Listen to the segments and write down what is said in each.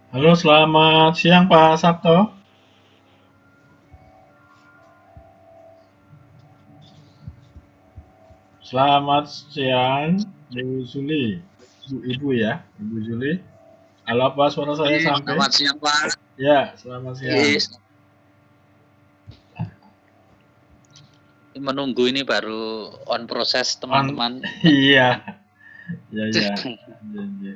Halo, selamat siang Pak Sabto. Selamat siang, Bu Zuli. Ibu ya, Ibu Zuli. Halo, apa suara saya sampai? Selamat siang Pak. Ya, selamat siang. Is, menunggu ini baru on proses teman-teman. Iya, iya, iya. Iya, iya.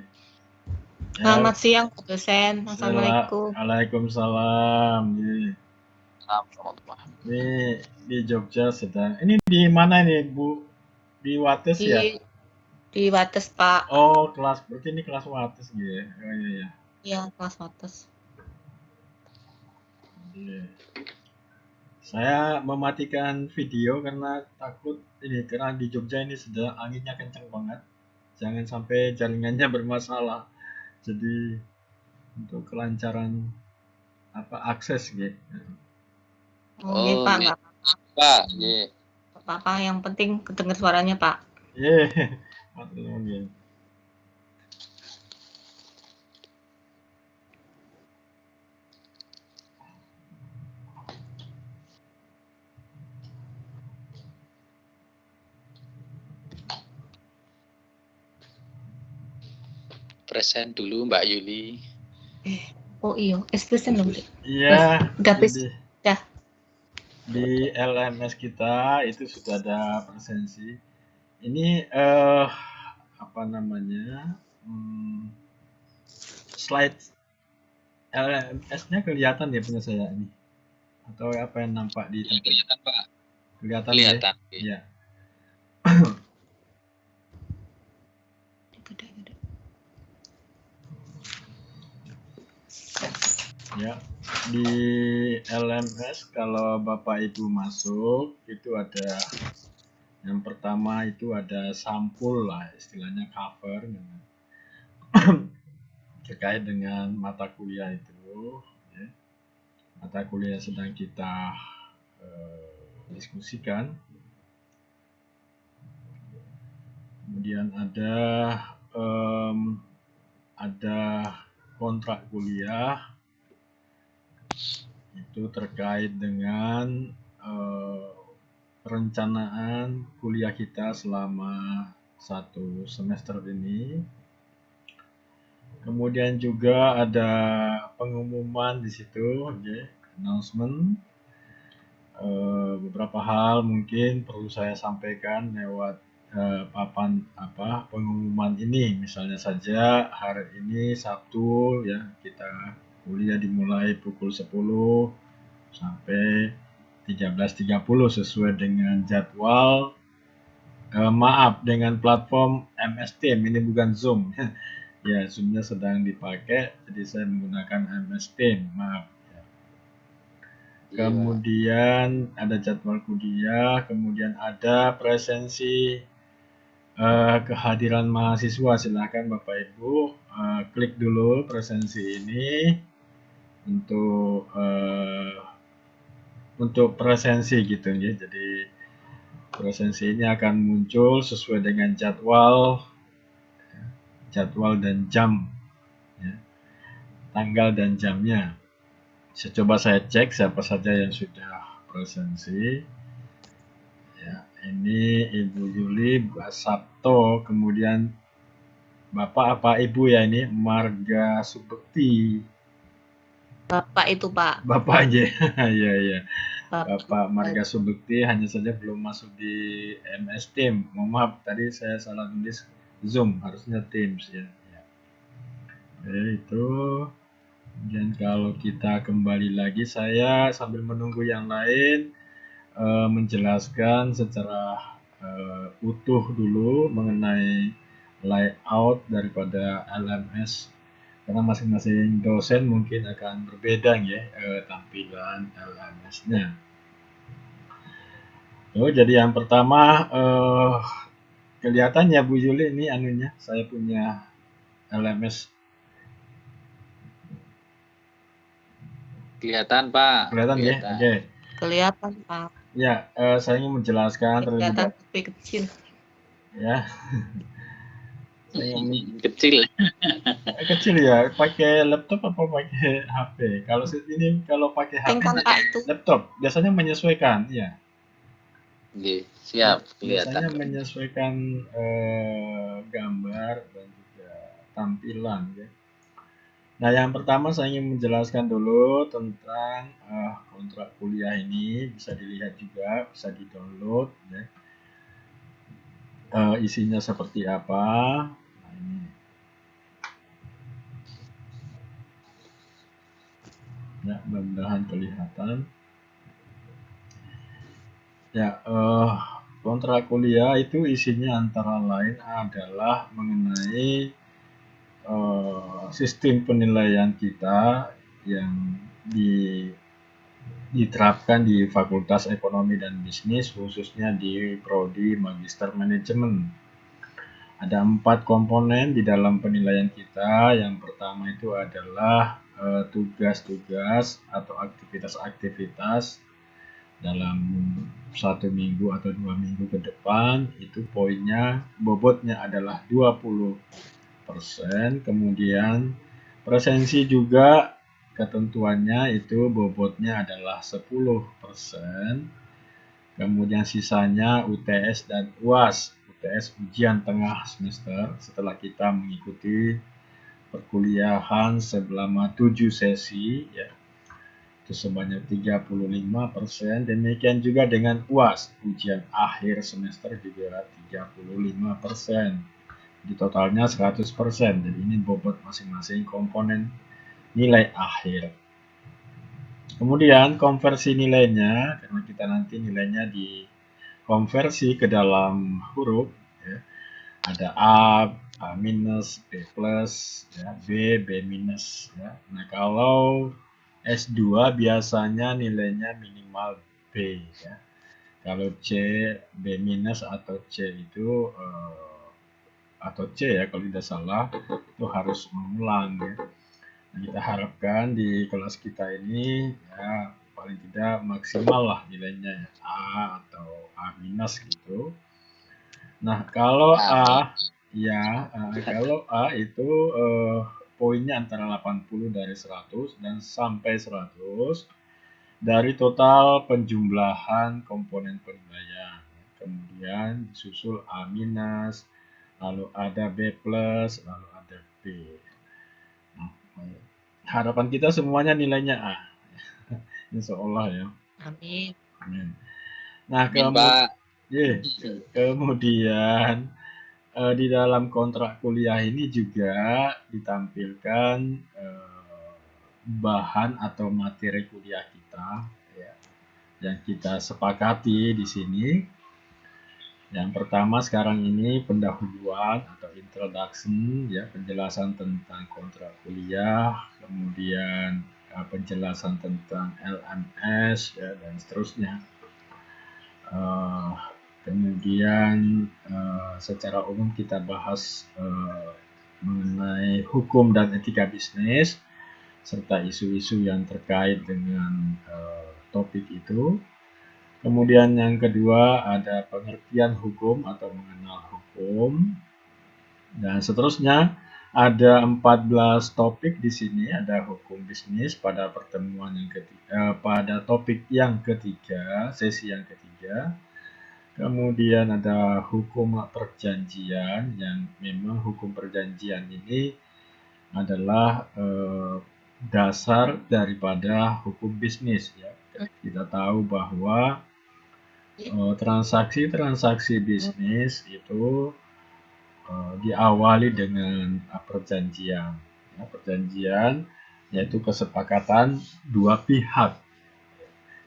Ya, Selamat siang, Pak dosen. Assalamualaikum. Waalaikumsalam. Iya. Selamat. Ini di Jogja sedang. Ini di mana ini, Bu? Di Wates Di ya? di Wates, Pak. Oh, kelas. Berarti ini kelas Wates gitu ya? Oh, iya, iya. Iya, kelas Wates. Iya. Saya mematikan video karena takut ini karena di Jogja ini sedang anginnya kencang banget. Jangan sampai jaringannya bermasalah. Jadi untuk kelancaran akses gitu. Oke, Pak, nggak Pak. Iya. apa-apa. Yang penting kedengar suaranya, Pak. Ye, matur nuwun. Present dulu Mbak Yuli. Oh iya, expression dong, Dek. Iya, Udah, Pis. jadi Udah. di LMS kita itu sudah ada presensi. Ini apa namanya? Slide LMS-nya kelihatan ya punya saya ini. Atau apa yang nampak di tempat? Kelihatan Pak. Kelihatan ya? Kelihatan. Iya. Ya, di LMS kalau Bapak Ibu masuk itu ada yang pertama itu ada sampul lah istilahnya cover terkait dengan mata kuliah itu ya. Mata kuliah yang sedang kita diskusikan. Kemudian ada kontrak kuliah itu terkait dengan perencanaan kuliah kita selama 1 semester ini. Kemudian juga ada pengumuman di situ, okay, announcement. Beberapa hal mungkin perlu saya sampaikan lewat papan pengumuman ini. Misalnya saja hari ini Sabtu ya kita kuliah dimulai pukul 10 sampai 13.30 sesuai dengan jadwal. Maaf dengan platform MS Team, ini bukan Zoom. Ya, Zoom-nya sedang dipakai, jadi saya menggunakan MS Team. Maaf. Kemudian ada jadwal kuliah, kemudian ada presensi kehadiran mahasiswa. Silakan Bapak Ibu klik dulu presensi ini untuk presensi gitu ya. Jadi presensi ini akan muncul sesuai dengan jadwal dan jam ya, tanggal dan jamnya. Coba saya cek siapa saja yang sudah presensi. Ya, ini Ibu Yuli, Pak Sabto, kemudian Bapak apa Ibu ya ini? Marga Subekti. Bapak itu, Pak. Bapak aja. Iya, iya. Bapak Marga Subekti hanya saja belum masuk di MS Team. Mohon maaf, tadi saya salah tulis Zoom, harusnya Teams ya. Oke, itu. Kemudian kalau kita kembali lagi, saya sambil menunggu yang lain menjelaskan secara utuh dulu mengenai layout daripada LMS karena masing-masing dosen mungkin akan berbeda ya tampilan LMS-nya. Oh, jadi yang pertama kelihatan ya Bu Yuli ini anunya saya punya LMS. Kelihatan Pak. Kelihatan ya? Oke. Kelihatan, Pak. Ya, saya ingin menjelaskan terlebih Kelihatan lebih kecil. ya. Kecil. Kecil ya, pakai laptop apa pakai HP? Kalau ini kalau pakai HP Penting kan Pak itu. laptop biasanya menyesuaikan, ya. Oke, siap. Biasanya Kelihatan. menyesuaikan gambar dan juga tampilan, ya. Nah, yang pertama saya ingin menjelaskan dulu tentang kontrak kuliah ini. Bisa dilihat juga, bisa di-download, ya. Isinya seperti apa. Nah, ini. Ya, mudah-mudahan kelihatan. Ya, kontrak kuliah itu isinya antara lain adalah mengenai sistem penilaian kita yang diterapkan di Fakultas Ekonomi dan Bisnis, khususnya di Prodi Magister Manajemen. Ada 4 komponen di dalam penilaian kita. Yang pertama itu adalah tugas-tugas atau aktivitas-aktivitas dalam 1 minggu atau 2 minggu ke depan. Itu poinnya, bobotnya adalah 20%. Kemudian presensi juga ketentuannya itu bobotnya adalah 10%. Kemudian sisanya UTS dan UAS. UTS ujian tengah semester setelah kita mengikuti perkuliahan selama 7 sesi, ya. Itu sebanyak 35%. Demikian juga dengan UAS, ujian akhir semester juga 35%. Di totalnya 100%. Jadi ini bobot masing-masing komponen nilai akhir. Kemudian konversi nilainya, karena kita nanti nilainya dikonversi ke dalam huruf, ya. Ada A minus, B plus, ya, B minus, ya. Nah, kalau S2 biasanya nilainya minimal B, ya. Kalau C, B minus atau C itu atau C ya kalau tidak salah, itu harus mengulang, ya. Nah, kita harapkan di kelas kita ini ya paling tidak maksimal lah nilainya, ya, A atau A minus gitu. Nah, kalau A ya, kalau A itu poinnya antara 80 dari 100 dan sampai 100 dari total penjumlahan komponen penilaian. Kemudian disusul A minus, lalu ada B plus, lalu ada B. Nah, harapan kita semuanya nilainya A. Insya Allah, ya. Amin. Amin. Nah, Amin, Pak. kemudian di dalam kontrak kuliah ini juga ditampilkan bahan atau materi kuliah kita, ya, yang kita sepakati di sini. Yang pertama sekarang ini pendahuluan atau introduction, ya, penjelasan tentang kontrak kuliah, kemudian penjelasan tentang LMS, ya, dan seterusnya. Kemudian secara umum kita bahas mengenai hukum dan etika bisnis serta isu-isu yang terkait dengan topik itu. Kemudian yang kedua ada pengertian hukum atau mengenal hukum, dan seterusnya ada 14 topik di sini. Ada hukum bisnis pada pertemuan yang ketiga, pada topik yang ketiga, sesi yang ketiga. Kemudian ada hukum perjanjian, yang memang hukum perjanjian ini adalah dasar daripada hukum bisnis, ya. Kita tahu bahwa transaksi-transaksi bisnis itu diawali dengan perjanjian. Ya, perjanjian yaitu kesepakatan dua pihak.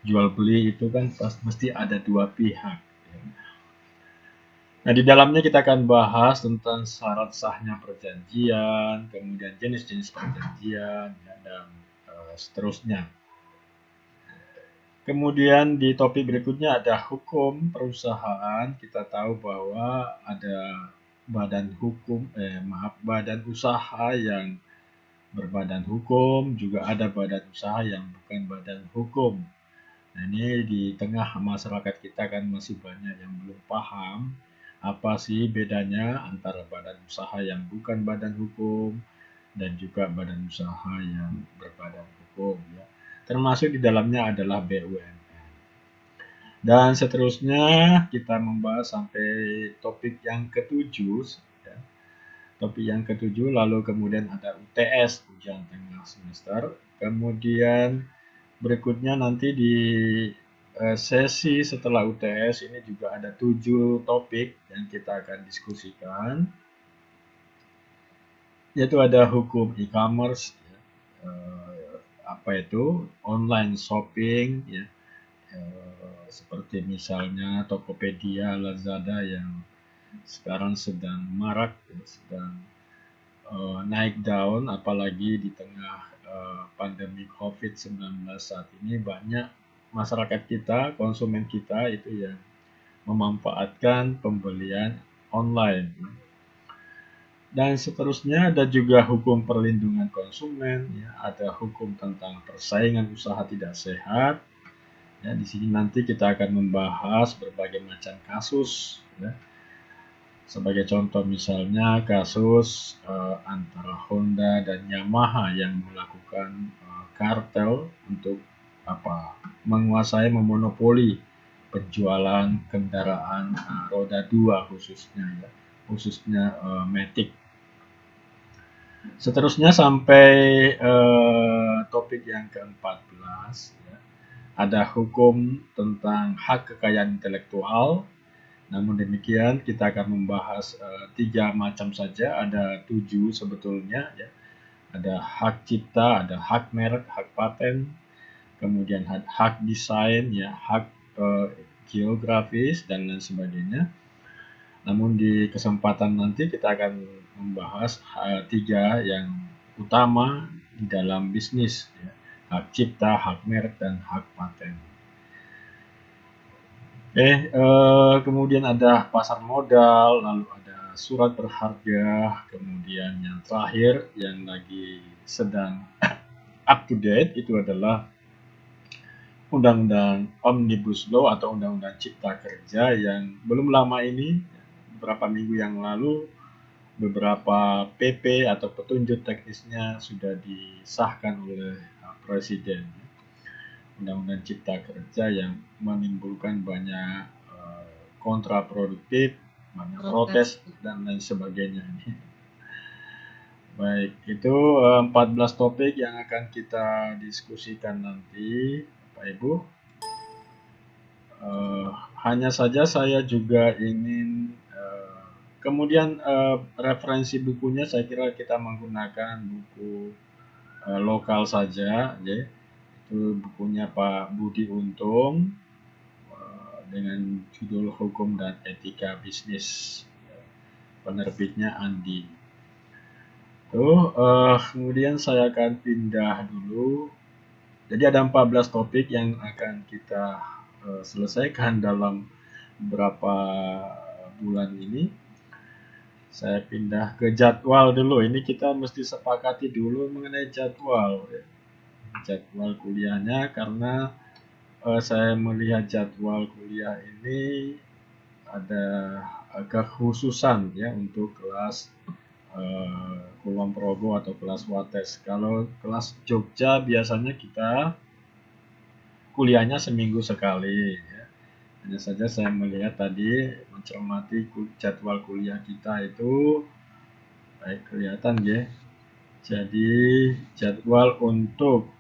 Jual beli itu kan mesti ada dua pihak. Nah, di dalamnya kita akan bahas tentang syarat sahnya perjanjian, kemudian jenis-jenis perjanjian, ya, dan seterusnya. Kemudian di topik berikutnya ada hukum perusahaan. Kita tahu bahwa ada badan usaha yang berbadan hukum, juga ada badan usaha yang bukan badan hukum. Nah, ini di tengah masyarakat kita kan masih banyak yang belum paham apa sih bedanya antara badan usaha yang bukan badan hukum dan juga badan usaha yang berbadan hukum ya. Termasuk di dalamnya adalah BUMN. Dan seterusnya kita membahas sampai topik yang ketujuh ya. Topik yang ketujuh, lalu kemudian ada UTS, ujian tengah semester. Kemudian berikutnya nanti di sesi setelah UTS ini juga ada 7 topik yang kita akan diskusikan, yaitu ada hukum e-commerce, ya, apa itu online shopping, ya, seperti misalnya Tokopedia, Lazada yang sekarang sedang marak, ya, sedang naik daun, apalagi di tengah pandemi COVID-19 saat ini banyak masyarakat kita, konsumen kita itu yang memanfaatkan pembelian online. Dan seterusnya ada juga hukum perlindungan konsumen, ya, ada hukum tentang persaingan usaha tidak sehat. Ya, di sini nanti kita akan membahas berbagai macam kasus. Ya. Sebagai contoh misalnya kasus antara Honda dan Yamaha yang melakukan kartel untuk menguasai, memonopoli penjualan kendaraan roda 2 khususnya ya, khususnya Matic. Seterusnya sampai topik yang ke-14 ya. Ada hukum tentang hak kekayaan intelektual. Namun demikian kita akan membahas 3 macam saja, ada 7 sebetulnya ya. Ada hak cipta, ada hak merek, hak paten, kemudian hak desain, ya, hak geografis dan lain sebagainya. Namun di kesempatan nanti kita akan membahas 3 yang utama di dalam bisnis, ya. Hak cipta, hak merek, dan hak paten. Kemudian ada pasar modal, lalu ada surat berharga, kemudian yang terakhir yang lagi sedang up to date itu adalah Undang-Undang Omnibus Law atau Undang-Undang Cipta Kerja yang belum lama ini, beberapa minggu yang lalu, beberapa PP atau petunjuk teknisnya sudah disahkan oleh Presiden. Undang-Undang Cipta Kerja yang menimbulkan banyak kontraproduktif, banyak protes dan lain sebagainya. Baik, itu 14 topik yang akan kita diskusikan nanti, Pak Ibu. Hanya saja saya juga ingin kemudian referensi bukunya saya kira kita menggunakan buku lokal saja, ya. Itu bukunya Pak Budi Untung dengan judul Hukum dan Etika Bisnis, penerbitnya Andi. Kemudian saya akan pindah dulu. Jadi ada 14 topik yang akan kita selesaikan dalam beberapa bulan ini. Saya pindah ke jadwal dulu. Ini kita mesti sepakati dulu mengenai jadwal, ya. Jadwal kuliahnya, karena saya melihat jadwal kuliah ini ada kekhususan ya untuk kelas Kulon Progo atau kelas Wates. Kalau kelas Jogja biasanya kita kuliahnya seminggu sekali ya. Hanya saja saya melihat tadi, mencermati jadwal kuliah kita itu baik kelihatan ya. Jadi jadwal untuk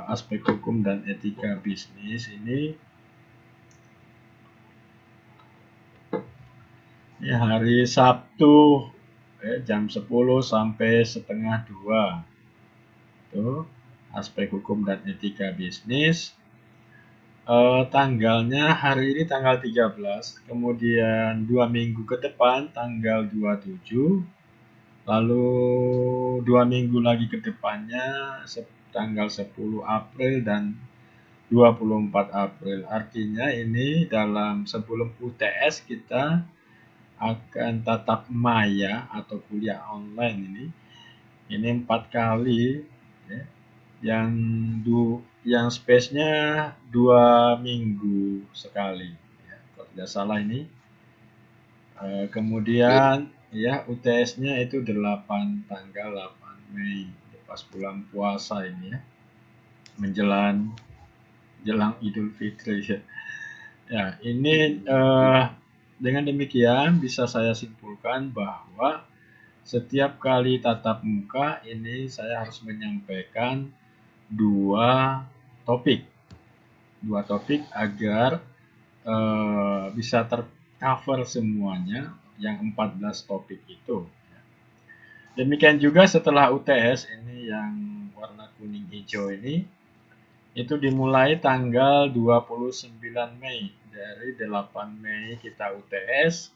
aspek hukum dan etika bisnis ini ya, hari Sabtu jam 10 sampai setengah 2 itu aspek hukum dan etika bisnis. Tanggalnya hari ini tanggal 13, kemudian 2 minggu ke depan tanggal 27, lalu 2 minggu lagi ke depannya tanggal 10 April dan 24 April. Artinya ini dalam sebelum UTS kita akan tatap maya atau kuliah online ini 4 kali ya, yang space-nya 2 minggu sekali ya, kalau tidak salah ini Kemudian ya UTS-nya itu tanggal 8 Mei pas bulan puasa ini ya, jelang Idul Fitri ya. Ya, ini dengan demikian bisa saya simpulkan bahwa setiap kali tatap muka ini saya harus menyampaikan dua topik, agar bisa tercover semuanya yang 14 topik itu. Demikian juga setelah UTS ini yang warna kuning hijau ini, itu dimulai tanggal 29 Mei. Dari 8 Mei kita UTS,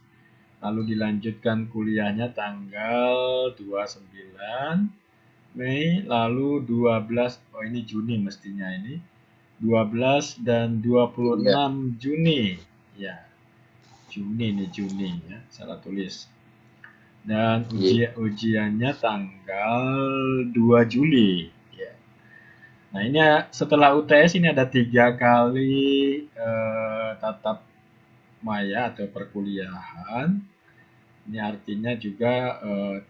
lalu dilanjutkan kuliahnya tanggal 29 Mei, lalu 12, oh ini Juni mestinya ini, 12 dan 26 Juni. Ya, Juni ya, salah tulis. Dan ujiannya tanggal 2 Juli. Ya. Nah ini setelah UTS ini ada 3 kali tatap maya atau perkuliahan. Ini artinya juga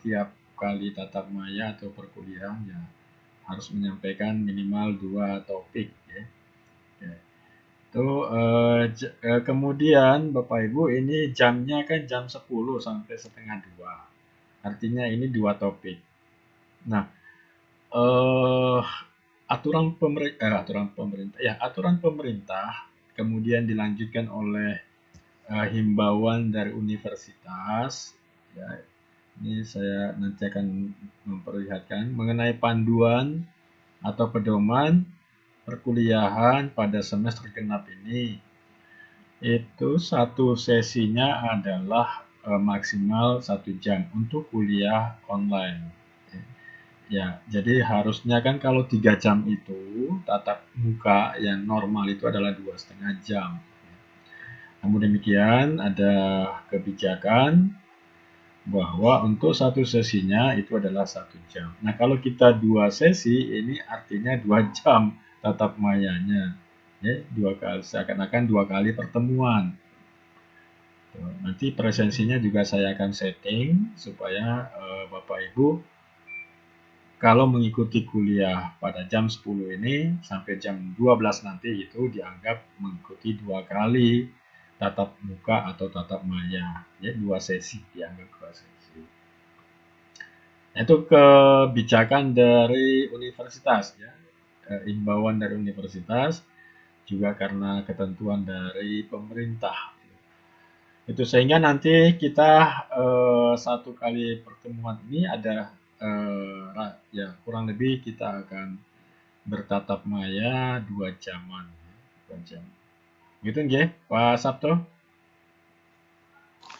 tiap kali tatap maya atau perkuliahan ya harus menyampaikan minimal 2 topik ya. Ya. Itu kemudian Bapak Ibu ini jamnya kan jam 10 sampai setengah 2. Artinya ini 2 topik. Nah, aturan pemerintah kemudian dilanjutkan oleh himbauan dari universitas ya. Ini saya nanti akan memperlihatkan mengenai panduan atau pedoman perkuliahan pada semester genap ini. Itu satu sesinya adalah maksimal 1 jam untuk kuliah online. Ya, jadi harusnya kan kalau 3 jam itu tatap muka yang normal itu adalah 2,5 jam. Namun demikian ada kebijakan bahwa untuk satu sesinya itu adalah 1 jam. Nah kalau kita 2 sesi ini artinya 2 jam tatap mayanya. Ya, 2 kali, seakan-akan 2 kali pertemuan. Nanti presensinya juga saya akan setting supaya Bapak Ibu kalau mengikuti kuliah pada jam 10 ini sampai jam 12 nanti itu dianggap mengikuti 2 kali tatap muka atau tatap maya, ya 2 sesi, dianggap 2 sesi. Itu kebijakan dari universitas ya, imbauan dari universitas juga karena ketentuan dari pemerintah. Itu sehingga nanti kita satu kali pertemuan ini ada ya kurang lebih kita akan bertatap maya 2 jaman, 2 jam. Gitu nggih, Pak Sabto?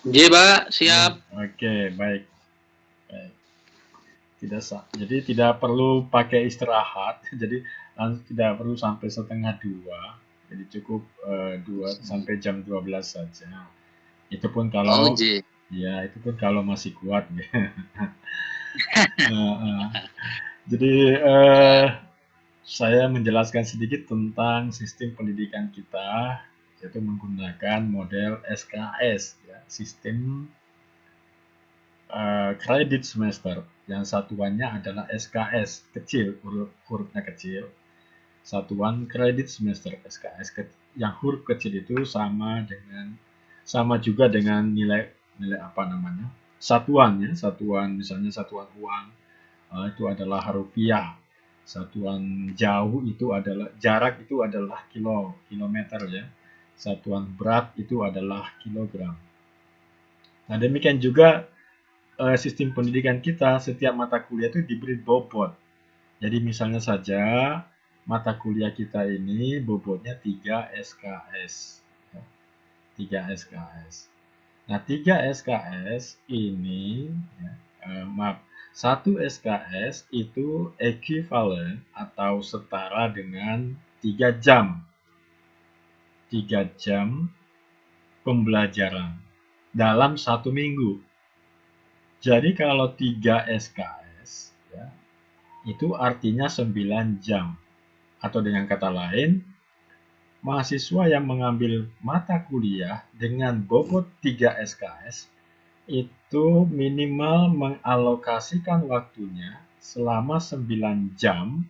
Nggih, Pak, siap. Oke, baik. Baik. Jadi tidak perlu pakai istirahat, jadi tidak perlu sampai setengah 2. Jadi cukup 2 sampai jam 12 saja. Itu pun kalau ya itu pun kalau masih kuat ya. Jadi saya menjelaskan sedikit tentang sistem pendidikan kita, yaitu menggunakan model SKS, ya, sistem kredit semester. Yang satuannya adalah SKS, kecil, hurufnya kecil. Satuan kredit semester SKS, yang huruf kecil itu sama juga dengan nilai apa namanya? Satuannya, misalnya satuan uang itu adalah rupiah. Satuan jauh itu adalah jarak itu adalah kilometer ya. Satuan berat itu adalah kilogram. Nah, demikian juga sistem pendidikan kita, setiap mata kuliah itu diberi bobot. Jadi misalnya saja mata kuliah kita ini bobotnya 3 SKS. 3 SKS. Nah, 3 SKS ini maaf, 1 SKS itu ekuivalen atau setara dengan 3 jam. 3 jam pembelajaran dalam 1 minggu. Jadi kalau 3 SKS ya, itu artinya 9 jam. Atau dengan kata lain, mahasiswa yang mengambil mata kuliah dengan bobot 3 SKS itu minimal mengalokasikan waktunya selama 9 jam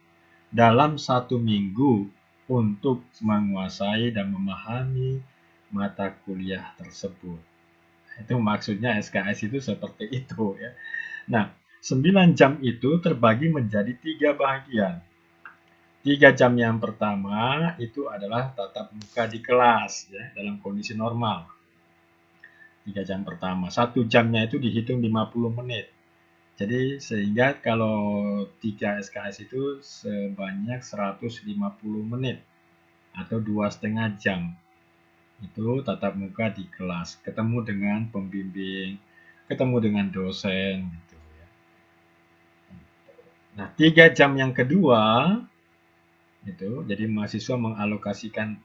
dalam 1 minggu untuk menguasai dan memahami mata kuliah tersebut. Itu maksudnya SKS itu seperti itu ya. Nah, 9 jam itu terbagi menjadi 3 bagian. 3 jam yang pertama itu adalah tatap muka di kelas ya, dalam kondisi normal. 3 jam pertama. 1 jamnya itu dihitung 50 menit. Jadi sehingga kalau 3 SKS itu sebanyak 150 menit atau 2,5 jam. Itu tatap muka di kelas, ketemu dengan pembimbing, ketemu dengan dosen gitu ya. Nah, 3 jam yang kedua itu jadi mahasiswa mengalokasikan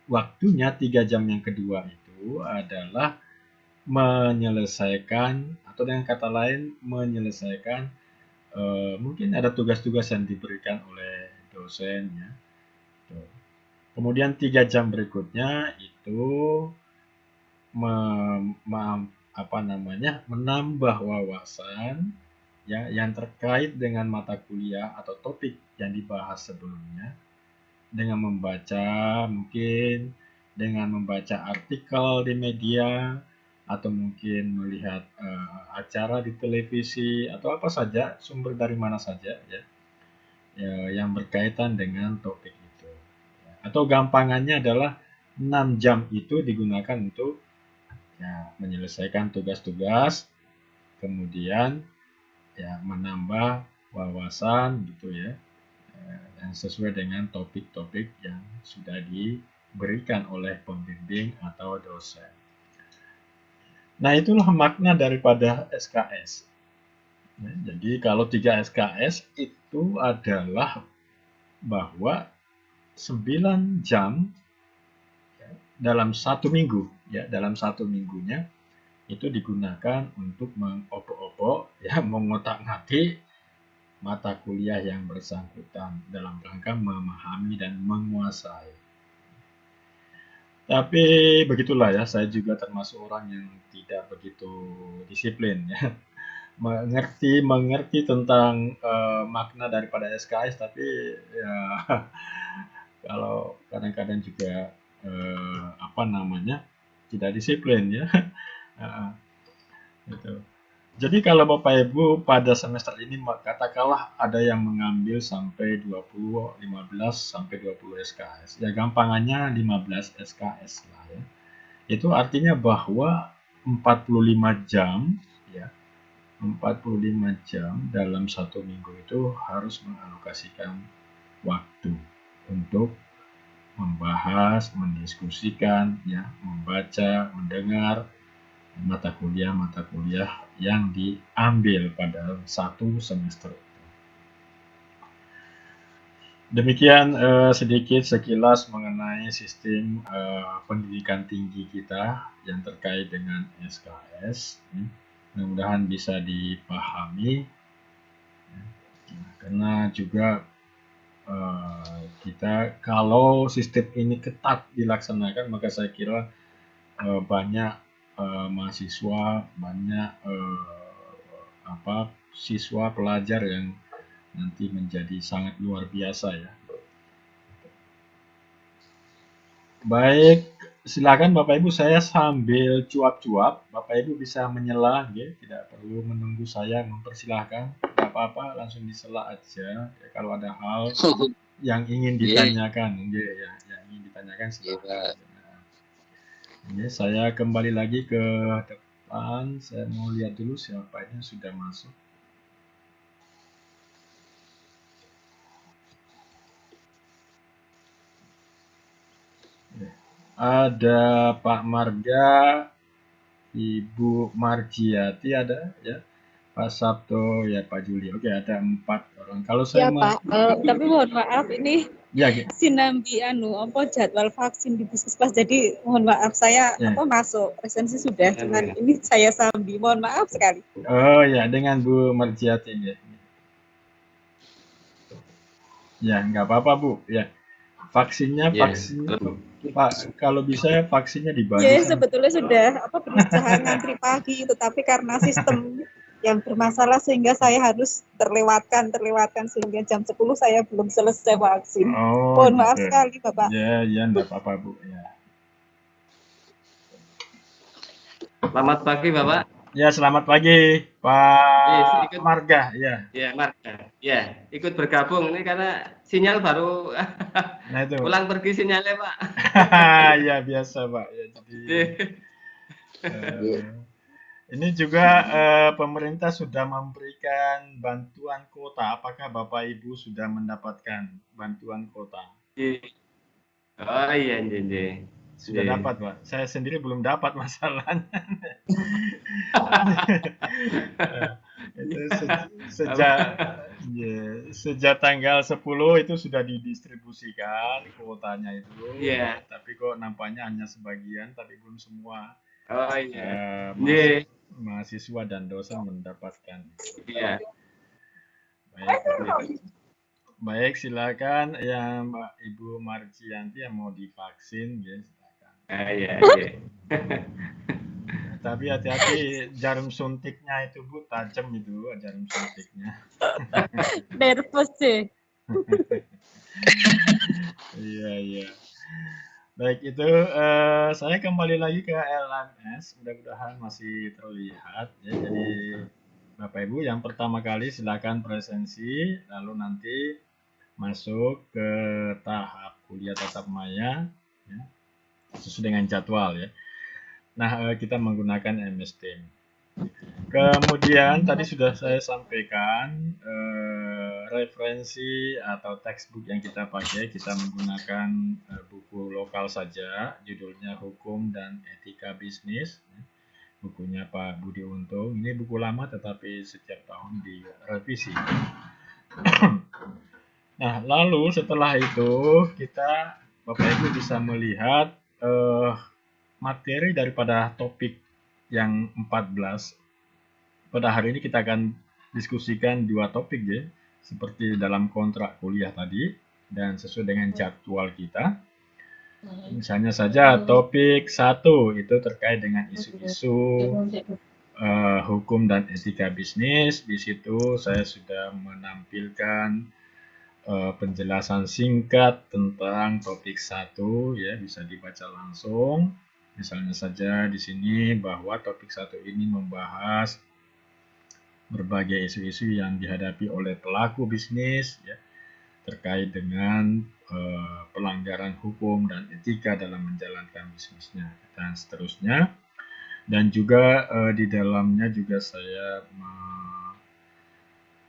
waktunya 3 jam yang kedua itu adalah menyelesaikan atau dengan kata lain menyelesaikan mungkin ada tugas-tugas yang diberikan oleh dosen ya. Kemudian 3 jam berikutnya itu menambah wawasan ya yang terkait dengan mata kuliah atau topik yang dibahas sebelumnya dengan membaca artikel di media atau mungkin melihat acara di televisi atau apa saja sumber dari mana saja ya, yang berkaitan dengan topik itu. Atau gampangannya adalah 6 jam itu digunakan untuk ya, menyelesaikan tugas-tugas, kemudian ya menambah wawasan gitu ya, yang sesuai dengan topik-topik yang sudah diberikan oleh pembimbing atau dosen. Nah, itulah makna daripada SKS. Ya, jadi kalau 3 SKS itu adalah bahwa 9 jam ya, dalam 1 minggu, ya dalam 1 minggunya itu digunakan untuk mengopok-opok, ya mengotak-ngatik mata kuliah yang bersangkutan dalam rangka memahami dan menguasai. Tapi begitulah ya, saya juga termasuk orang yang tidak begitu disiplin ya. Mengerti tentang makna daripada SKS, tapi ya kalau kadang-kadang juga tidak disiplin ya. Gitu. Jadi kalau Bapak Ibu pada semester ini katakanlah ada yang mengambil sampai 20, 15 sampai 20 SKS. Ya gampangannya 15 SKS lah ya. Itu artinya bahwa 45 jam ya. 45 jam dalam 1 minggu itu harus mengalokasikan waktu untuk membahas, mendiskusikan, ya, membaca, mendengar mata kuliah yang diambil pada 1 semester. Demikian sedikit sekilas mengenai sistem pendidikan tinggi kita yang terkait dengan SKS. Mudah-mudahan bisa dipahami karena juga kita kalau sistem ini ketat dilaksanakan maka saya kira banyak mahasiswa, banyak siswa pelajar yang nanti menjadi sangat luar biasa ya. Baik, silakan Bapak Ibu, saya sambil cuap-cuap, Bapak Ibu bisa menyela, ya, tidak perlu menunggu saya mempersilahkan, tidak apa-apa, langsung disela aja ya, kalau ada hal yang ingin ditanyakan, ya, yang ingin ditanyakan silakan. Ya, saya kembali lagi ke depan, saya mau lihat dulu siapa yang sudah masuk. Ada Pak Marga, Ibu Marjiati ada ya, Pak Sabto, ya Pak Juli. Oke, ada 4 orang. Kalau saya ya Pak, tapi mohon maaf ini ya, sinambi jadwal vaksin di puskesmas, jadi mohon maaf saya ya. Masuk presensi sudah, cuman ini saya sambi, mohon maaf sekali. Oh ya, dengan Bu Marjiati ya. Ya, nggak apa-apa Bu. Ya, Vaksinnya, Ya, Pak, kalau bisa vaksinnya dibagi Ya, sama. sebetulnya sudah berusaha ngantri pagi, tetapi karena sistem yang bermasalah sehingga saya harus terlewatkan sehingga jam 10 saya belum selesai vaksin. Oh, Mohon maaf gitu. sekali, Bapak. Ya, enggak apa-apa, Bu. Ya. selamat pagi Bapak. Ya, selamat pagi, Yes, Pak ikut Marga. Ya, ya Marga. Ya, ikut bergabung ini karena sinyal baru nah itu. pulang pergi sinyalnya Pak. Ya, biasa, Pak. Ya, jadi Iya. ini juga pemerintah sudah memberikan bantuan kuota. Apakah Bapak Ibu sudah mendapatkan bantuan kuota? Oh iya, iya. Sudah Iya. dapat, Pak. Saya sendiri belum dapat masalahnya. Itu sejak tanggal 10 itu sudah didistribusikan kuotanya itu. Iya. Tapi kok nampaknya hanya sebagian, tapi belum semua Oh iya. mahasiswa dan dosen mendapatkan. Iya. Baik, silakan yang Mbak Ibu Marcianti yang mau divaksin, ya silakan. Iya. Tapi hati-hati jarum suntiknya itu Bu, tajam itu jarum suntiknya. Nervous sih. Iya. Baik, itu saya kembali lagi ke LMS, mudah-mudahan masih terlihat ya. Jadi Bapak Ibu yang pertama kali silakan presensi, lalu nanti masuk ke tahap kuliah tatap maya ya, sesuai dengan jadwal ya. Nah, kita menggunakan MS Team. Kemudian tadi sudah saya sampaikan referensi atau textbook yang kita pakai, kita menggunakan buku lokal saja, judulnya Hukum dan Etika Bisnis, bukunya Pak Budi Untung. Ini buku lama tetapi setiap tahun direvisi. Nah, lalu setelah itu kita Bapak Ibu bisa melihat materi daripada topik yang 14. Pada hari ini kita akan diskusikan 2 topik ya, seperti dalam kontrak kuliah tadi dan sesuai dengan jadwal kita. Misalnya saja topik 1 itu terkait dengan isu-isu hukum dan etika bisnis. Di situ saya sudah menampilkan penjelasan singkat tentang topik 1 ya, bisa dibaca langsung. Misalnya saja di sini bahwa topik 1 ini membahas berbagai isu-isu yang dihadapi oleh pelaku bisnis ya, terkait dengan pelanggaran hukum dan etika dalam menjalankan bisnisnya dan seterusnya. Dan juga di dalamnya juga saya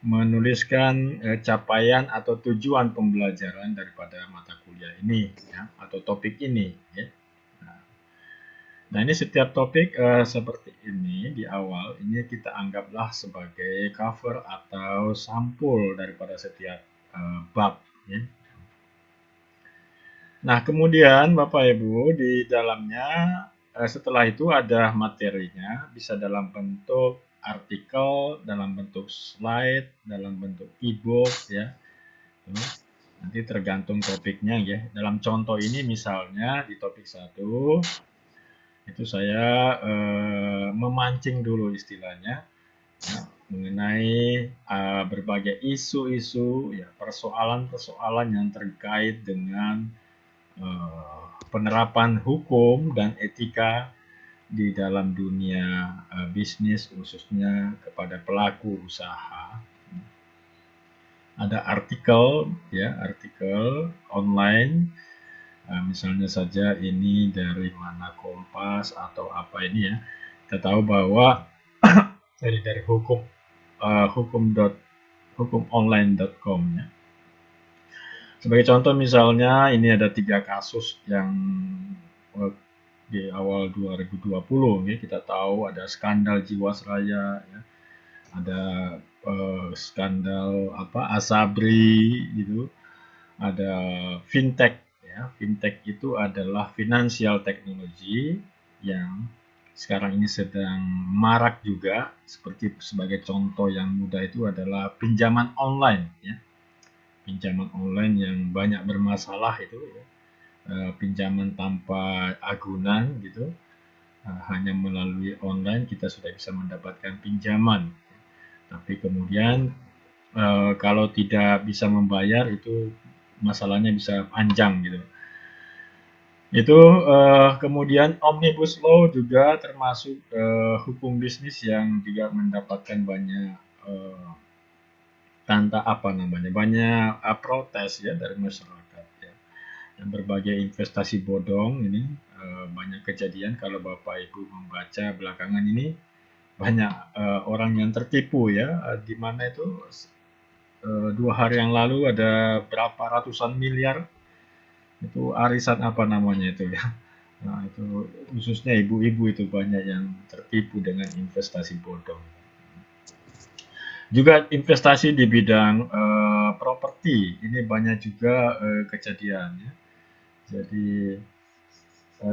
menuliskan capaian atau tujuan pembelajaran daripada mata kuliah ini ya, atau topik ini ya. Nah, ini setiap topik seperti ini di awal ini kita anggaplah sebagai cover atau sampul daripada setiap bab ya. Nah, kemudian Bapak Ibu di dalamnya setelah itu ada materinya, bisa dalam bentuk artikel, dalam bentuk slide, dalam bentuk e-book ya. Nanti tergantung topiknya ya. Dalam contoh ini misalnya di topik 1 itu saya memancing dulu istilahnya ya, mengenai berbagai isu-isu ya, persoalan-persoalan yang terkait dengan penerapan hukum dan etika di dalam dunia bisnis khususnya kepada pelaku usaha. Ada artikel ya, artikel online misalnya saja ini dari mana Kompas atau apa ini ya. Kita tahu bahwa dari hukumonline.com ya. Sebagai contoh misalnya ini ada 3 kasus yang di awal 2020 ya, kita tahu ada skandal Jiwasraya ya. Ada skandal Asabri gitu. Ada fintech ya. Fintech itu adalah financial technology yang sekarang ini sedang marak juga, seperti sebagai contoh yang mudah itu adalah pinjaman online ya. pinjaman online yang banyak bermasalah itu ya. Pinjaman tanpa agunan gitu, hanya melalui online kita sudah bisa mendapatkan pinjaman, tapi kemudian kalau tidak bisa membayar itu masalahnya bisa panjang gitu. Itu kemudian Omnibus Law juga termasuk hukum bisnis yang juga mendapatkan banyak banyak protes ya dari masyarakat ya. Dan berbagai investasi bodong ini banyak kejadian kalau Bapak Ibu membaca belakangan ini banyak orang yang tertipu ya, di mana itu 2 hari yang lalu ada berapa ratusan miliar itu arisan itu ya. Nah, itu khususnya ibu-ibu itu banyak yang tertipu dengan investasi bodong. Juga investasi di bidang properti ini banyak juga kejadian ya. Jadi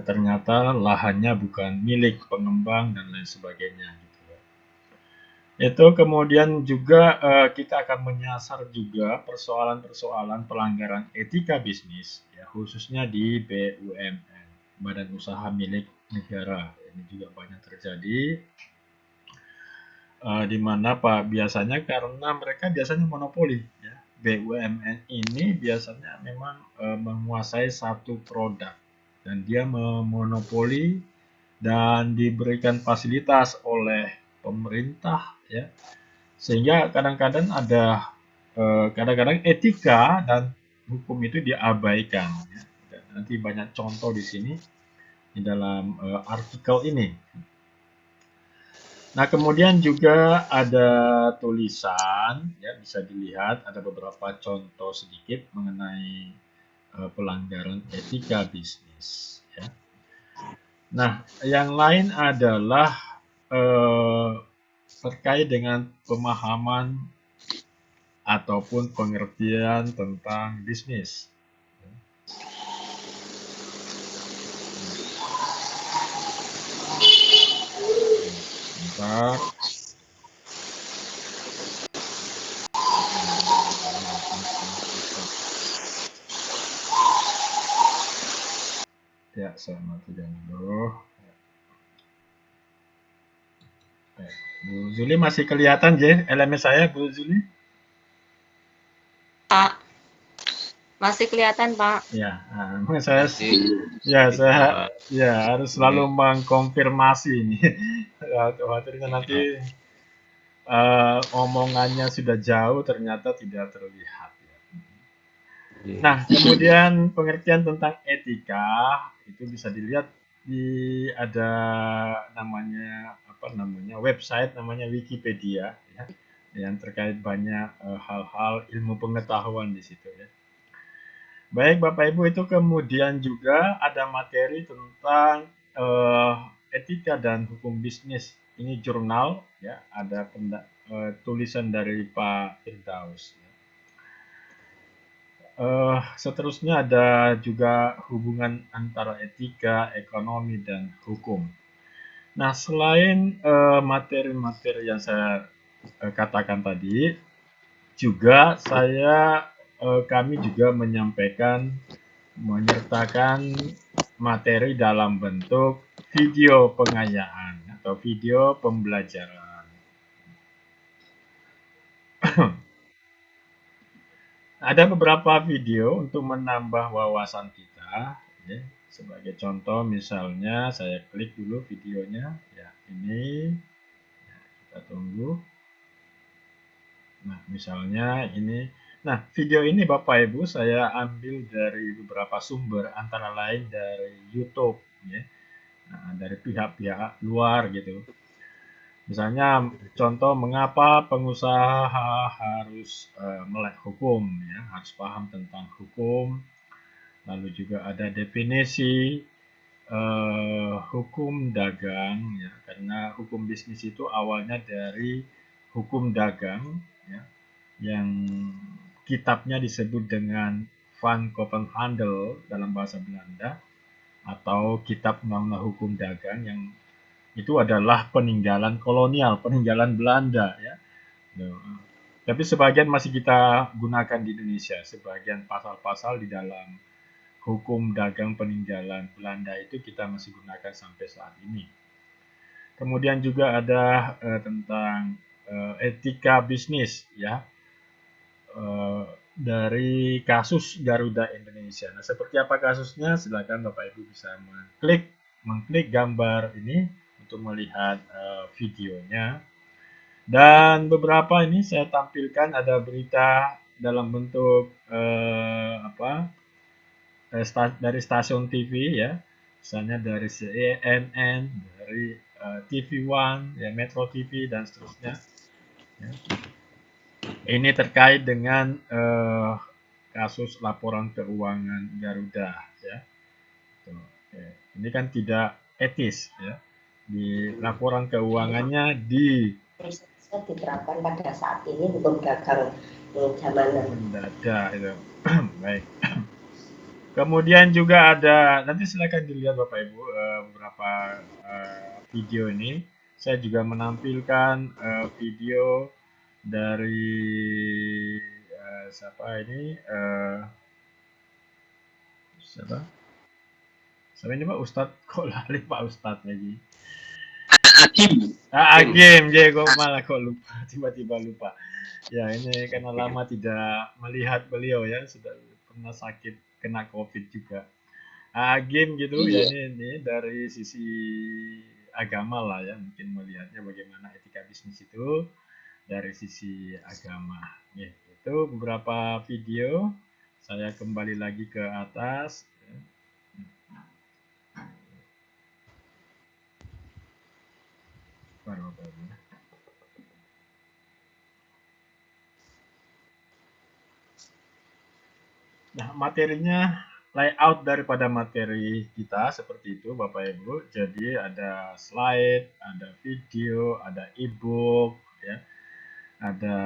ternyata lahannya bukan milik pengembang dan lain sebagainya gitu. Itu kemudian juga kita akan menyasar juga persoalan-persoalan pelanggaran etika bisnis ya, khususnya di BUMN, badan usaha milik negara. Ini juga banyak terjadi di mana Pak biasanya karena mereka biasanya monopoli ya. BUMN ini biasanya memang menguasai satu produk dan dia memonopoli dan diberikan fasilitas oleh pemerintah ya, sehingga kadang-kadang etika dan hukum itu diabaikan ya. Dan nanti banyak contoh di sini di dalam artikel ini. Nah, kemudian juga ada tulisan ya, bisa dilihat ada beberapa contoh sedikit mengenai pelanggaran etika bisnis ya. Nah, yang lain adalah terkait dengan pemahaman ataupun pengertian tentang bisnis. Bentar. Ya, saya matikan dulu. Bu Zuli masih kelihatan je elemen saya, Bu Zuli? Pak, masih kelihatan Pak. Ya, saya harus selalu mengkonfirmasi ini. Khawatirnya nanti omongannya sudah jauh ternyata tidak terlihat. Nah, kemudian pengertian tentang etika itu bisa dilihat ada website namanya Wikipedia ya, yang terkait banyak hal-hal ilmu pengetahuan di situ ya. Baik Bapak Ibu, itu kemudian juga ada materi tentang etika dan hukum bisnis. Ini jurnal ya, ada tulisan dari Pak Firdaus. Seterusnya ada juga hubungan antara etika, ekonomi, dan hukum. Nah, selain materi-materi yang saya katakan tadi, juga kami juga menyertakan materi dalam bentuk video pengayaan atau video pembelajaran. Ada beberapa video untuk menambah wawasan kita ya. Sebagai contoh misalnya saya klik dulu videonya ya, ini ya, kita tunggu. Nah, misalnya ini. Nah, video ini Bapak Ibu saya ambil dari beberapa sumber antara lain dari YouTube ya. Nah, dari pihak-pihak luar gitu. Misalnya contoh mengapa pengusaha harus melek hukum ya, harus paham tentang hukum. Lalu juga ada definisi hukum dagang ya, karena hukum bisnis itu awalnya dari hukum dagang ya, yang kitabnya disebut dengan Van Koophandel dalam bahasa Belanda, atau kitab undang-undang hukum dagang yang itu adalah peninggalan kolonial, peninggalan Belanda ya. Tapi sebagian masih kita gunakan di Indonesia. Sebagian pasal-pasal di dalam hukum dagang peninggalan Belanda itu kita masih gunakan sampai saat ini. Kemudian juga ada tentang etika bisnis, ya, dari kasus Garuda Indonesia. Nah, seperti apa kasusnya? Silakan Bapak Ibu bisa mengklik gambar ini untuk melihat videonya. Dan beberapa ini saya tampilkan ada berita dalam bentuk dari stasiun TV, ya, misalnya dari CNN, dari TV One, ya, Metro TV dan seterusnya. Ya. Ini terkait dengan kasus laporan keuangan Garuda, ya. Ini kan tidak etis, ya. Di laporan keuangannya diterapkan pada saat ini hukum dagang zaman mendadak itu. Baik. Kemudian juga ada, nanti silakan dilihat Bapak Ibu beberapa video ini. Saya juga menampilkan video dari siapa ini? Siapa ini Pak Ustadz? Kok lari Pak Ustadz lagi? Agim, kok malah kok lupa, tiba-tiba lupa. Ya, ini karena lama tidak melihat beliau, ya, sudah pernah sakit, kena COVID juga. Agim gitu, ya, ini dari sisi agama lah, ya, mungkin melihatnya bagaimana etika bisnis itu dari sisi agama. Ya, itu beberapa video. Saya kembali lagi ke atas. Nah, materinya, layout daripada materi kita seperti itu Bapak Ibu. Jadi ada slide, ada video, ada e-book, ya. Ada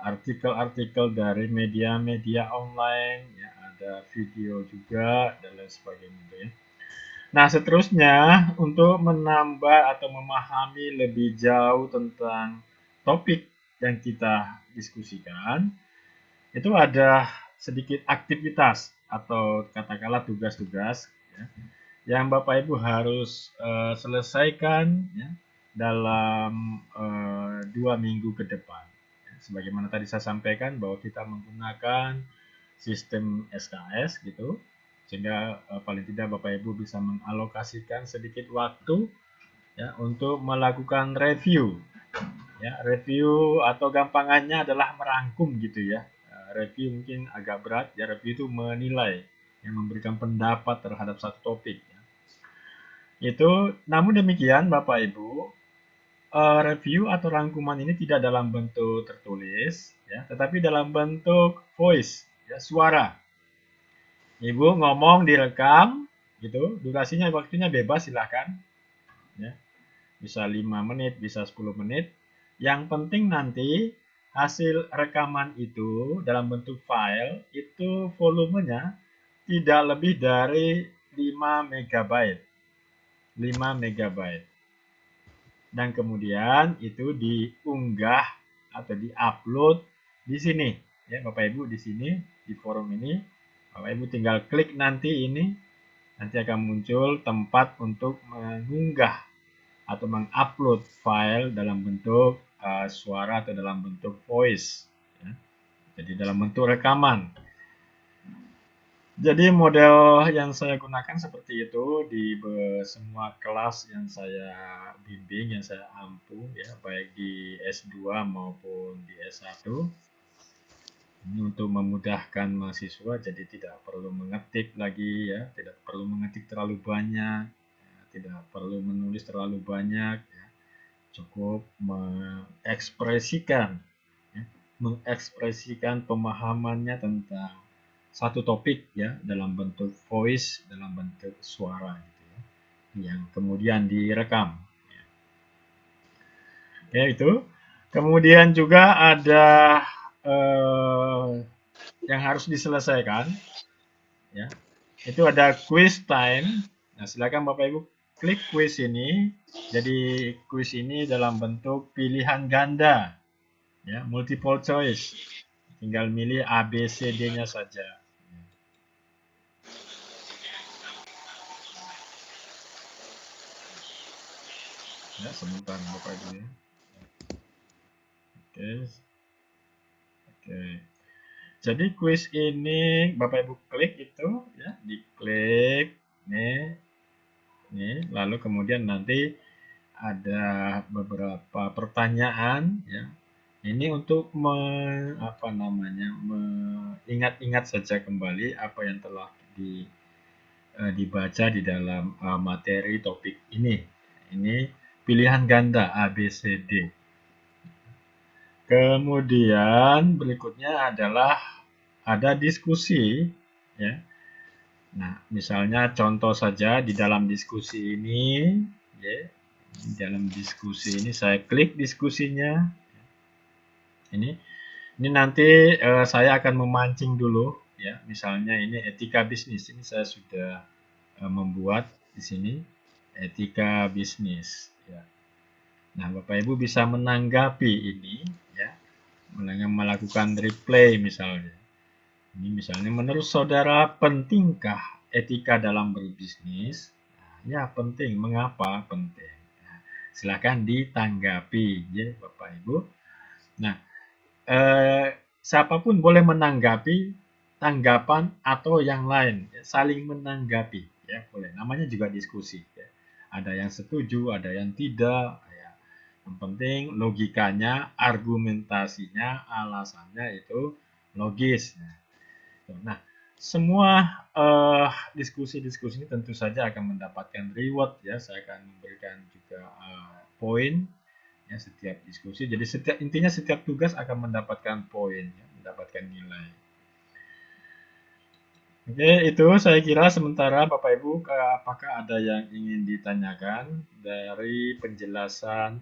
artikel-artikel dari media-media online, ya, ada video juga dan lain sebagainya, ya. Nah, seterusnya untuk menambah atau memahami lebih jauh tentang topik yang kita diskusikan, itu ada sedikit aktivitas atau katakanlah tugas-tugas, ya, yang Bapak Ibu harus selesaikan, ya, dalam 2 minggu ke depan. Ya, sebagaimana tadi saya sampaikan bahwa kita menggunakan sistem SKS gitu, sehingga paling tidak Bapak Ibu bisa mengalokasikan sedikit waktu, ya, untuk melakukan review. Ya, review atau gampangannya adalah merangkum gitu, ya. Review mungkin agak berat, ya. Review itu menilai, yang memberikan pendapat terhadap satu topik, ya. Itu, namun demikian Bapak Ibu, review atau rangkuman ini tidak dalam bentuk tertulis, ya, tetapi dalam bentuk voice, ya, suara. Ibu ngomong direkam gitu, durasinya waktunya bebas silahkan, ya. Bisa 5 menit, bisa 10 menit. Yang penting nanti hasil rekaman itu dalam bentuk file itu volumenya tidak lebih dari 5 megabyte. 5 megabyte. Dan kemudian itu diunggah atau diupload di sini, ya Bapak Ibu, di sini di forum ini. Bapak Ibu tinggal klik nanti ini, nanti akan muncul tempat untuk mengunggah atau mengupload file dalam bentuk suara atau dalam bentuk voice, ya. Jadi dalam bentuk rekaman. Jadi model yang saya gunakan seperti itu di semua kelas yang saya bimbing, yang saya ampu, ya, baik di S2 maupun di S1. Ini untuk memudahkan mahasiswa, jadi tidak perlu mengetik lagi, ya, tidak perlu mengetik terlalu banyak, ya, tidak perlu menulis terlalu banyak, ya. Cukup mengekspresikan, ya, mengekspresikan pemahamannya tentang satu topik, ya, dalam bentuk voice, dalam bentuk suara, gitu, ya, yang kemudian direkam, ya. Ya, itu. Kemudian juga ada yang harus diselesaikan, ya. Itu ada quiz time. Nah, silakan Bapak Ibu klik quiz ini. Jadi quiz ini dalam bentuk pilihan ganda. Ya, multiple choice. Tinggal milih A, B, C, D-nya saja. Ya, sebentar Bapak Ibu ya. Oke. Oke. Jadi kuis ini Bapak Ibu klik itu ya, diklik nih, lalu kemudian nanti ada beberapa pertanyaan ya. Ini untuk mengingat-ingat saja kembali apa yang telah dibaca di dalam materi topik ini. Ini pilihan ganda A, B, C, D. Kemudian berikutnya adalah ada diskusi ya. Nah, misalnya contoh saja di dalam diskusi ini ya, di dalam diskusi ini saya klik diskusinya. Ini nanti saya akan memancing dulu ya. Misalnya ini etika bisnis. Ini saya sudah membuat di sini etika bisnis ya. Nah, Bapak Ibu bisa menanggapi ini ya. Melakukan replay misalnya. Ini misalnya menurut saudara pentingkah etika dalam berbisnis? Nah, ya penting. Mengapa penting? Nah, silakan ditanggapi ya Bapak Ibu. Nah, siapapun boleh menanggapi tanggapan atau yang lain, ya, saling menanggapi ya boleh. Namanya juga diskusi ya. Ada yang setuju, ada yang tidak ya. Yang penting logikanya, argumentasinya, alasannya itu logis. Nah, semua diskusi-diskusi ini tentu saja akan mendapatkan reward ya. Saya akan memberikan juga poin ya setiap diskusi. Jadi intinya setiap tugas akan mendapatkan poin ya, mendapatkan nilai. Oke, itu saya kira sementara Bapak Ibu, apakah ada yang ingin ditanyakan dari penjelasan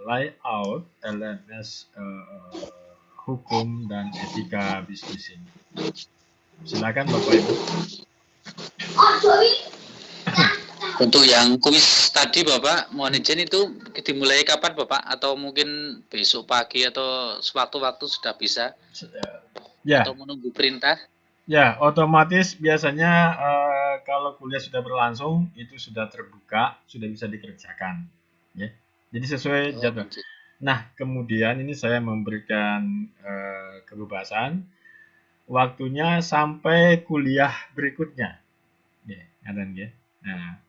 layout LMS hukum dan etika bisnis ini? Silakan Bapak Ibu. Untuk yang kuis tadi Bapak, mohon izin itu dimulai kapan Bapak? Atau mungkin besok pagi atau sewaktu-waktu sudah bisa? Ya. Atau menunggu perintah? Ya, otomatis biasanya kalau kuliah sudah berlangsung itu sudah terbuka, sudah bisa dikerjakan. Ya. Jadi sesuai jadwal. Nah, kemudian ini saya memberikan kebebasan waktunya sampai kuliah berikutnya. Ya, ya. Nah,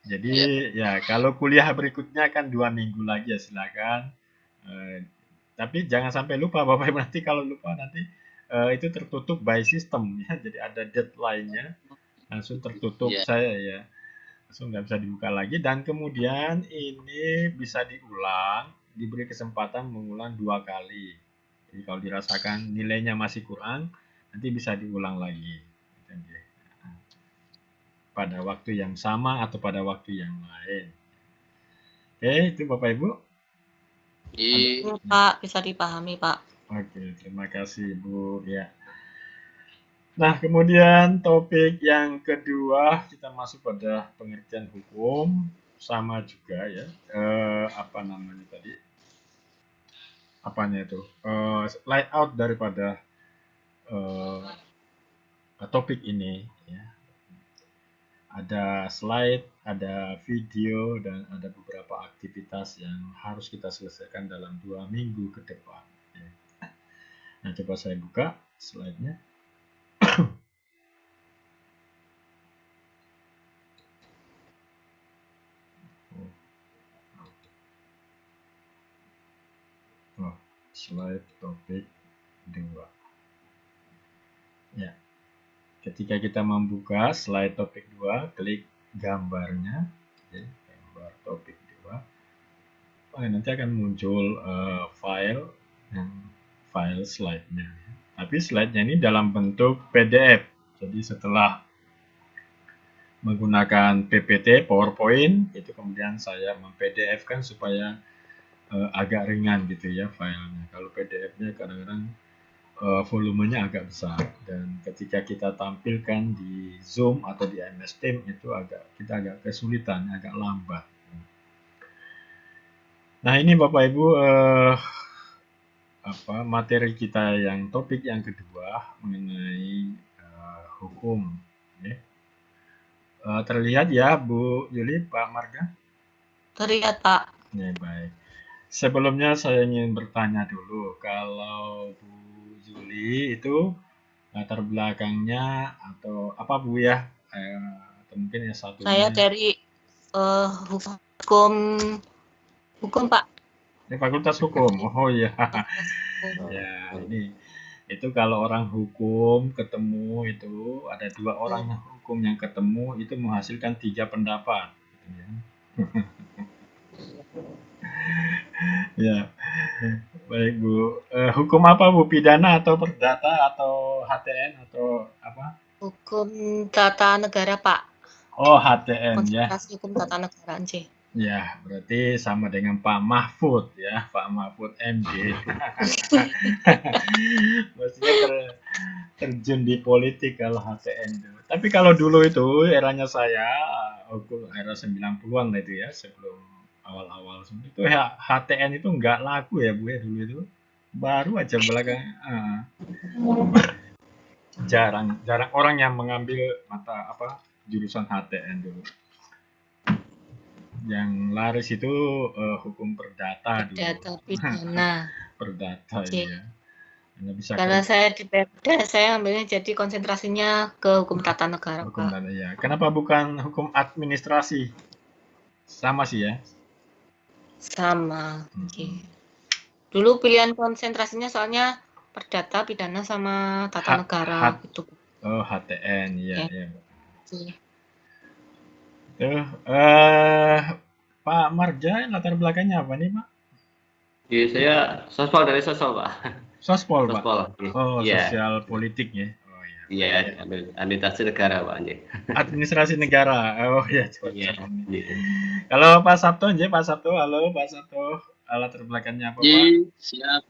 jadi ya kalau kuliah berikutnya kan 2 minggu lagi ya silakan. Tapi jangan sampai lupa Bapak Ibu, nanti kalau lupa nanti itu tertutup by system ya. Jadi ada deadline-nya langsung tertutup saya ya. Langsung nggak bisa dibuka lagi dan kemudian ini bisa diulang, diberi kesempatan mengulang 2 kali. Jadi kalau dirasakan nilainya masih kurang, nanti bisa diulang lagi. Pada waktu yang sama atau pada waktu yang lain. Oke, itu Bapak Ibu. Iya, Pak, bisa dipahami, Pak. Oke, terima kasih Bu ya. Nah, kemudian topik yang kedua kita masuk pada pengertian hukum, sama juga ya. Apa namanya tadi? Apanya itu? Layout daripada topik ini ya. Ada slide, ada video, dan ada beberapa aktivitas yang harus kita selesaikan dalam 2 minggu ke depan. Ya. Nah, coba saya buka slide-nya. Oh, slide topik 2. Ya. Ketika kita membuka slide topik 2, klik gambarnya, ya, gambar topik 2. Nanti akan muncul file slide-nya. Tapi slide-nya ini dalam bentuk PDF. Jadi setelah menggunakan PPT, PowerPoint, itu kemudian saya mem-PDF-kan supaya agak ringan gitu ya filenya. Kalau PDF-nya kadang-kadang volumenya agak besar dan ketika kita tampilkan di Zoom atau di MS Teams itu kita agak kesulitan, agak lambat. Nah, ini Bapak Ibu materi kita yang topik yang kedua mengenai hukum. Ya. Terlihat ya Bu Yuli, Pak Marga? Terlihat, Pak. Ya, baik. Sebelumnya saya ingin bertanya dulu, kalau Bu Yuli itu latar belakangnya atau apa Bu ya? Atau mungkin yang satunya. Saya dari hukum, Pak. Ini Fakultas Hukum. Oh iya. Hukum. Ya, ini itu kalau orang hukum ketemu itu ada dua orang hukum yang ketemu itu menghasilkan 3 pendapat. Gitu ya. Ya, baik Bu. Hukum apa Bu? Pidana atau perdata atau HTN atau apa? Hukum tata negara, Pak. Oh, HTN ya. Konsentrasi hukum tata negara, Nji. Ya, berarti sama dengan Pak Mahfud ya, Pak Mahfud MD. Maksudnya terjun di politik kalau HTN itu. Tapi kalau dulu itu eranya saya, era 90-an lah itu ya, sebelum awal-awal itu HTN itu nggak laku ya Bu ya dulu itu. Baru aja belakang jarang orang yang mengambil mata jurusan HTN dulu. Yang laris itu hukum perdata dulu. Perdata pidana. Perdata ya. Bisa Karena saya di Perda, saya ambilnya jadi konsentrasinya ke hukum tata negara, hukum Pak. tata ya. Kenapa bukan hukum administrasi? Sama sih ya. Sama. Dulu pilihan konsentrasinya soalnya perdata, pidana, sama tata negara gitu. Oh, HTN ya. Pak Marja latar belakangnya apa nih Pak? Iya, saya sospol dari Sosol, Pak. Sospol, Pak. Sospol. Oh, Iya. sosial politik ya. Oh iya. Iya, administrasi negara, Pak. Administrasi negara. Oh ya, Iya. Kalau Pak Sabto, Pak Sabto, halo Pak Sabto. Latar belakangnya apa, Pak? Siap.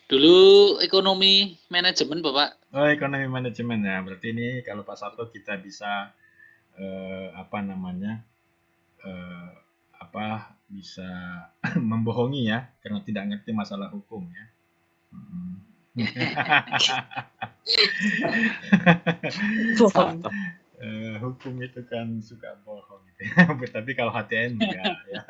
Dulu ekonomi manajemen, Bapak. Oh, ekonomi manajemen ya. Berarti ini kalau Pak Sabto kita bisa bisa membohongi ya karena tidak ngerti masalah hukum ya. Hukum itu kan suka bohong gitu ya. Tapi kalau HTN enggak ya.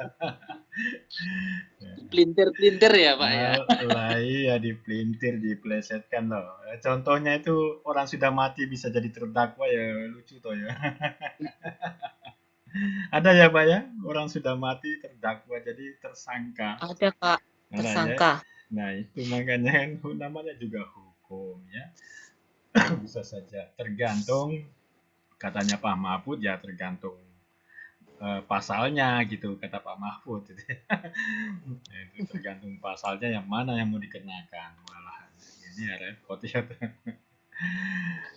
Pelintir-pelintir ya Pak ya. Lah iya dipelintir, diplesetkan loh. Contohnya itu orang sudah mati bisa jadi terdakwa ya lucu toh ya. Ada ya Pak ya? Orang sudah mati terdakwa jadi tersangka. Ada Pak, tersangka. Nah itu makanya namanya juga hukum ya. Bisa saja tergantung katanya Pak Mahfud ya tergantung pasalnya gitu kata Pak Mahfud. Itu tergantung pasalnya yang mana yang mau dikenakan malahan. Ini ya repot ya.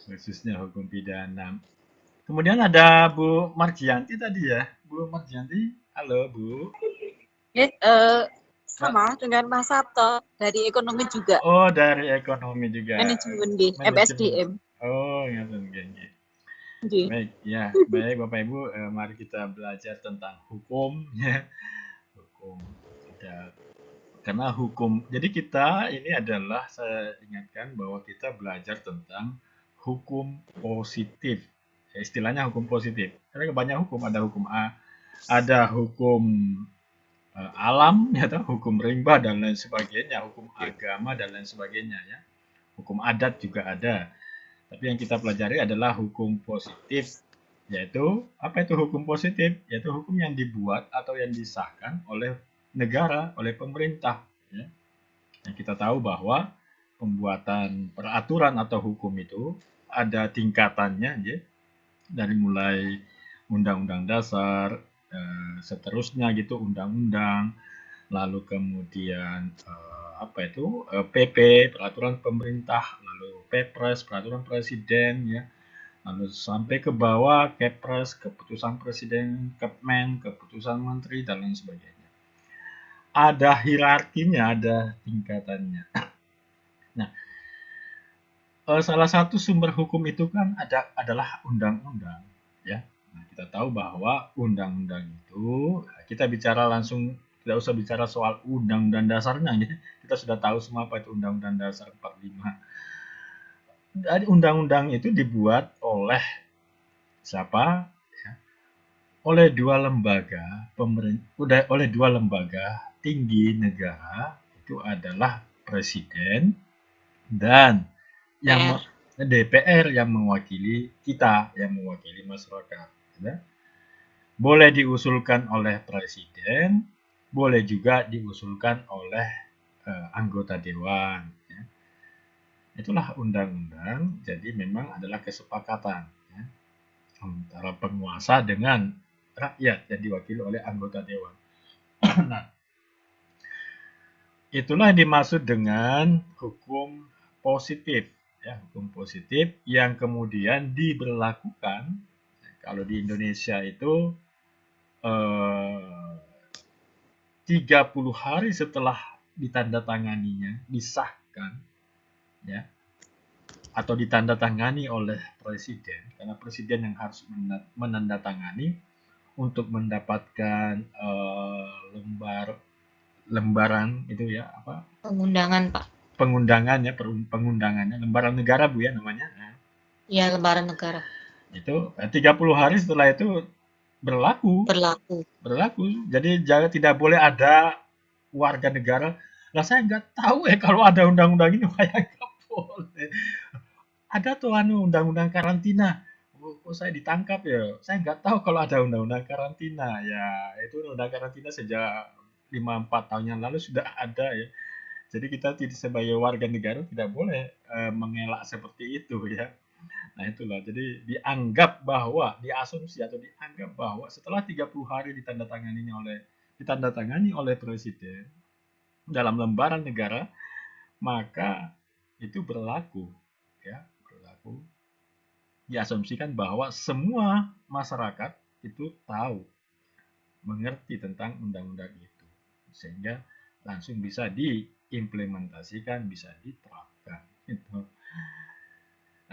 Khususnya hukum pidana. Kemudian ada Bu Margianti tadi ya. Bu Margianti, halo Bu. Sama dengan Mas Sabto dari ekonomi juga. Oh, dari ekonomi juga. Manajemen di MSDM. Oh, ngerti. Baik, ya. Baik Bapak Ibu, mari kita belajar tentang hukum ya. Hukum. Karena hukum. Jadi kita ini adalah saya ingatkan bahwa kita belajar tentang hukum positif. Istilahnya hukum positif. Karena banyak hukum, ada hukum ada hukum alam, ya, hukum rimba dan lain sebagainya, hukum agama dan lain sebagainya ya. Hukum adat juga ada. Tapi yang kita pelajari adalah hukum positif, yaitu apa itu hukum positif? Yaitu hukum yang dibuat atau yang disahkan oleh negara, oleh pemerintah. Ya. Yang kita tahu bahwa pembuatan peraturan atau hukum itu ada tingkatannya, ya. Dari mulai undang-undang dasar, seterusnya gitu, undang-undang, lalu kemudian PP, peraturan pemerintah, lalu Perpres, peraturan presiden, ya, lalu sampai ke bawah Kepres, keputusan presiden, Kepmen, keputusan menteri dan lain sebagainya. Ada hierarkinya, ada tingkatannya. Nah, salah satu sumber hukum itu kan adalah undang-undang, ya. Nah, kita tahu bahwa undang-undang itu kita bicara langsung tidak usah bicara soal undang-undang dasarnya ya. Kita sudah tahu semua apa itu Undang-Undang Dasar 45. Jadi undang-undang itu dibuat oleh siapa? Ya, oleh dua lembaga oleh dua lembaga tinggi negara, itu adalah Presiden dan yang DPR yang mewakili kita, yang mewakili masyarakat. Ya. Boleh diusulkan oleh Presiden, boleh juga diusulkan oleh anggota Dewan. Ya. Itulah undang-undang, jadi memang adalah kesepakatan ya, antara penguasa dengan rakyat yang diwakili oleh anggota Dewan. Nah, itulah yang dimaksud dengan hukum positif. Ya, hukum positif yang kemudian diberlakukan, kalau di Indonesia itu 30 hari setelah ditandatanganinya, disahkan, ya, atau ditandatangani oleh Presiden, karena Presiden yang harus menandatangani untuk mendapatkan lembaran itu ya, apa? Pengundangan, Pak. Pengundangannya, pengundangannya, lembaran negara Bu ya namanya. Ya, lembaran negara. Itu 30 hari setelah itu berlaku. Jadi jangan, tidak boleh ada warga negara. Lah saya nggak tahu kalau ada undang-undang ini, kayak nggak boleh. Ada tuh undang-undang karantina. Kok saya ditangkap ya? Saya nggak tahu kalau ada undang-undang karantina. Ya itu undang karantina sejak 5-4 tahun yang lalu sudah ada ya. Jadi kita sebagai warga negara tidak boleh mengelak seperti itu ya. Nah itulah, jadi dianggap bahwa, diasumsi atau dianggap bahwa setelah 30 hari ditandatangani oleh Presiden dalam lembaran negara, maka itu berlaku ya, berlaku. Diasumsikan bahwa semua masyarakat itu tahu, mengerti tentang undang-undang itu, sehingga langsung bisa diimplementasikan, bisa diterapkan. Gitu.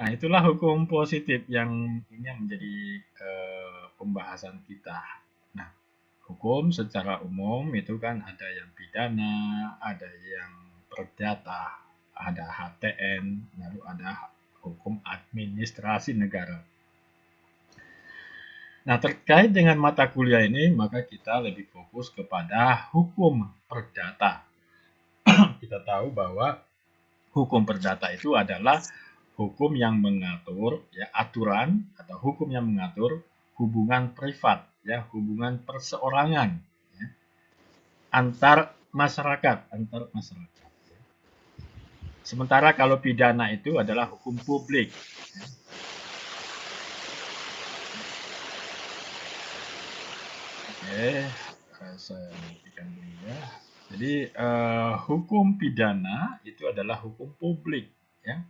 Nah, itulah hukum positif yang ini yang menjadi pembahasan kita. Nah, hukum secara umum itu kan ada yang pidana, ada yang perdata, ada HTN, lalu ada hukum administrasi negara. Nah, terkait dengan mata kuliah ini, maka kita lebih fokus kepada hukum perdata. Kita tahu bahwa hukum perdata itu adalah hukum yang mengatur ya, aturan atau hukum yang mengatur hubungan privat ya, hubungan perseorangan ya, antar masyarakat. Sementara kalau pidana itu adalah hukum publik ya. Oke, saya nantikan dulu ya. Jadi hukum pidana itu adalah hukum publik ya.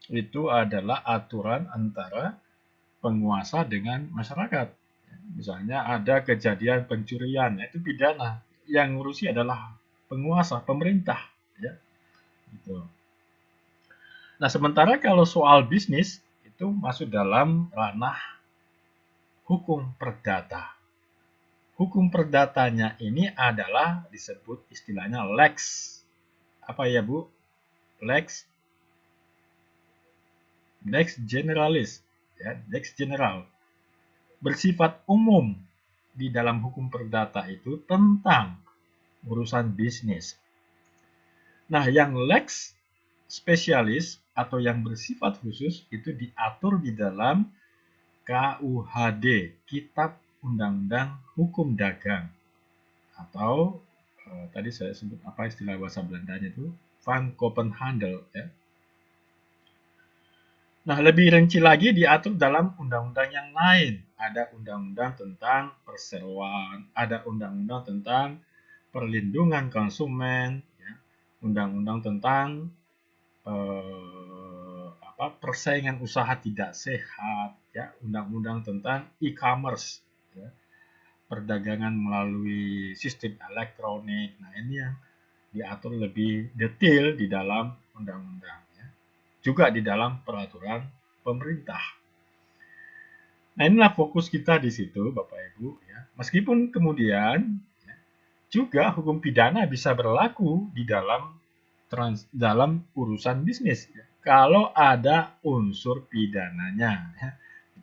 Itu adalah aturan antara penguasa dengan masyarakat. Misalnya ada kejadian pencurian, itu pidana. Yang ngurusi adalah penguasa, pemerintah. Ya. Gitu. Nah, sementara kalau soal bisnis, itu masuk dalam ranah hukum perdata. Hukum perdatanya ini adalah disebut istilahnya lex. Apa ya Bu? Lex generalis, ya, lex general, bersifat umum di dalam hukum perdata itu tentang urusan bisnis. Nah, yang lex spesialis atau yang bersifat khusus itu diatur di dalam KUHD, Kitab Undang-Undang Hukum Dagang, atau tadi saya sebut apa istilah bahasa Belandanya itu, Van Kopenhandel, ya. Nah, lebih rinci lagi diatur dalam undang-undang yang lain. Ada undang-undang tentang perseroan, ada undang-undang tentang perlindungan konsumen, ya. Undang-undang tentang persaingan usaha tidak sehat, ya. Undang-undang tentang e-commerce, ya. Perdagangan melalui sistem elektronik. Nah, ini yang diatur lebih detail di dalam undang-undang. Juga di dalam peraturan pemerintah. Nah, inilah fokus kita di situ, Bapak Ibu. Ya. Meskipun kemudian ya, juga hukum pidana bisa berlaku di dalam urusan bisnis. Kalau ada unsur pidananya, ya,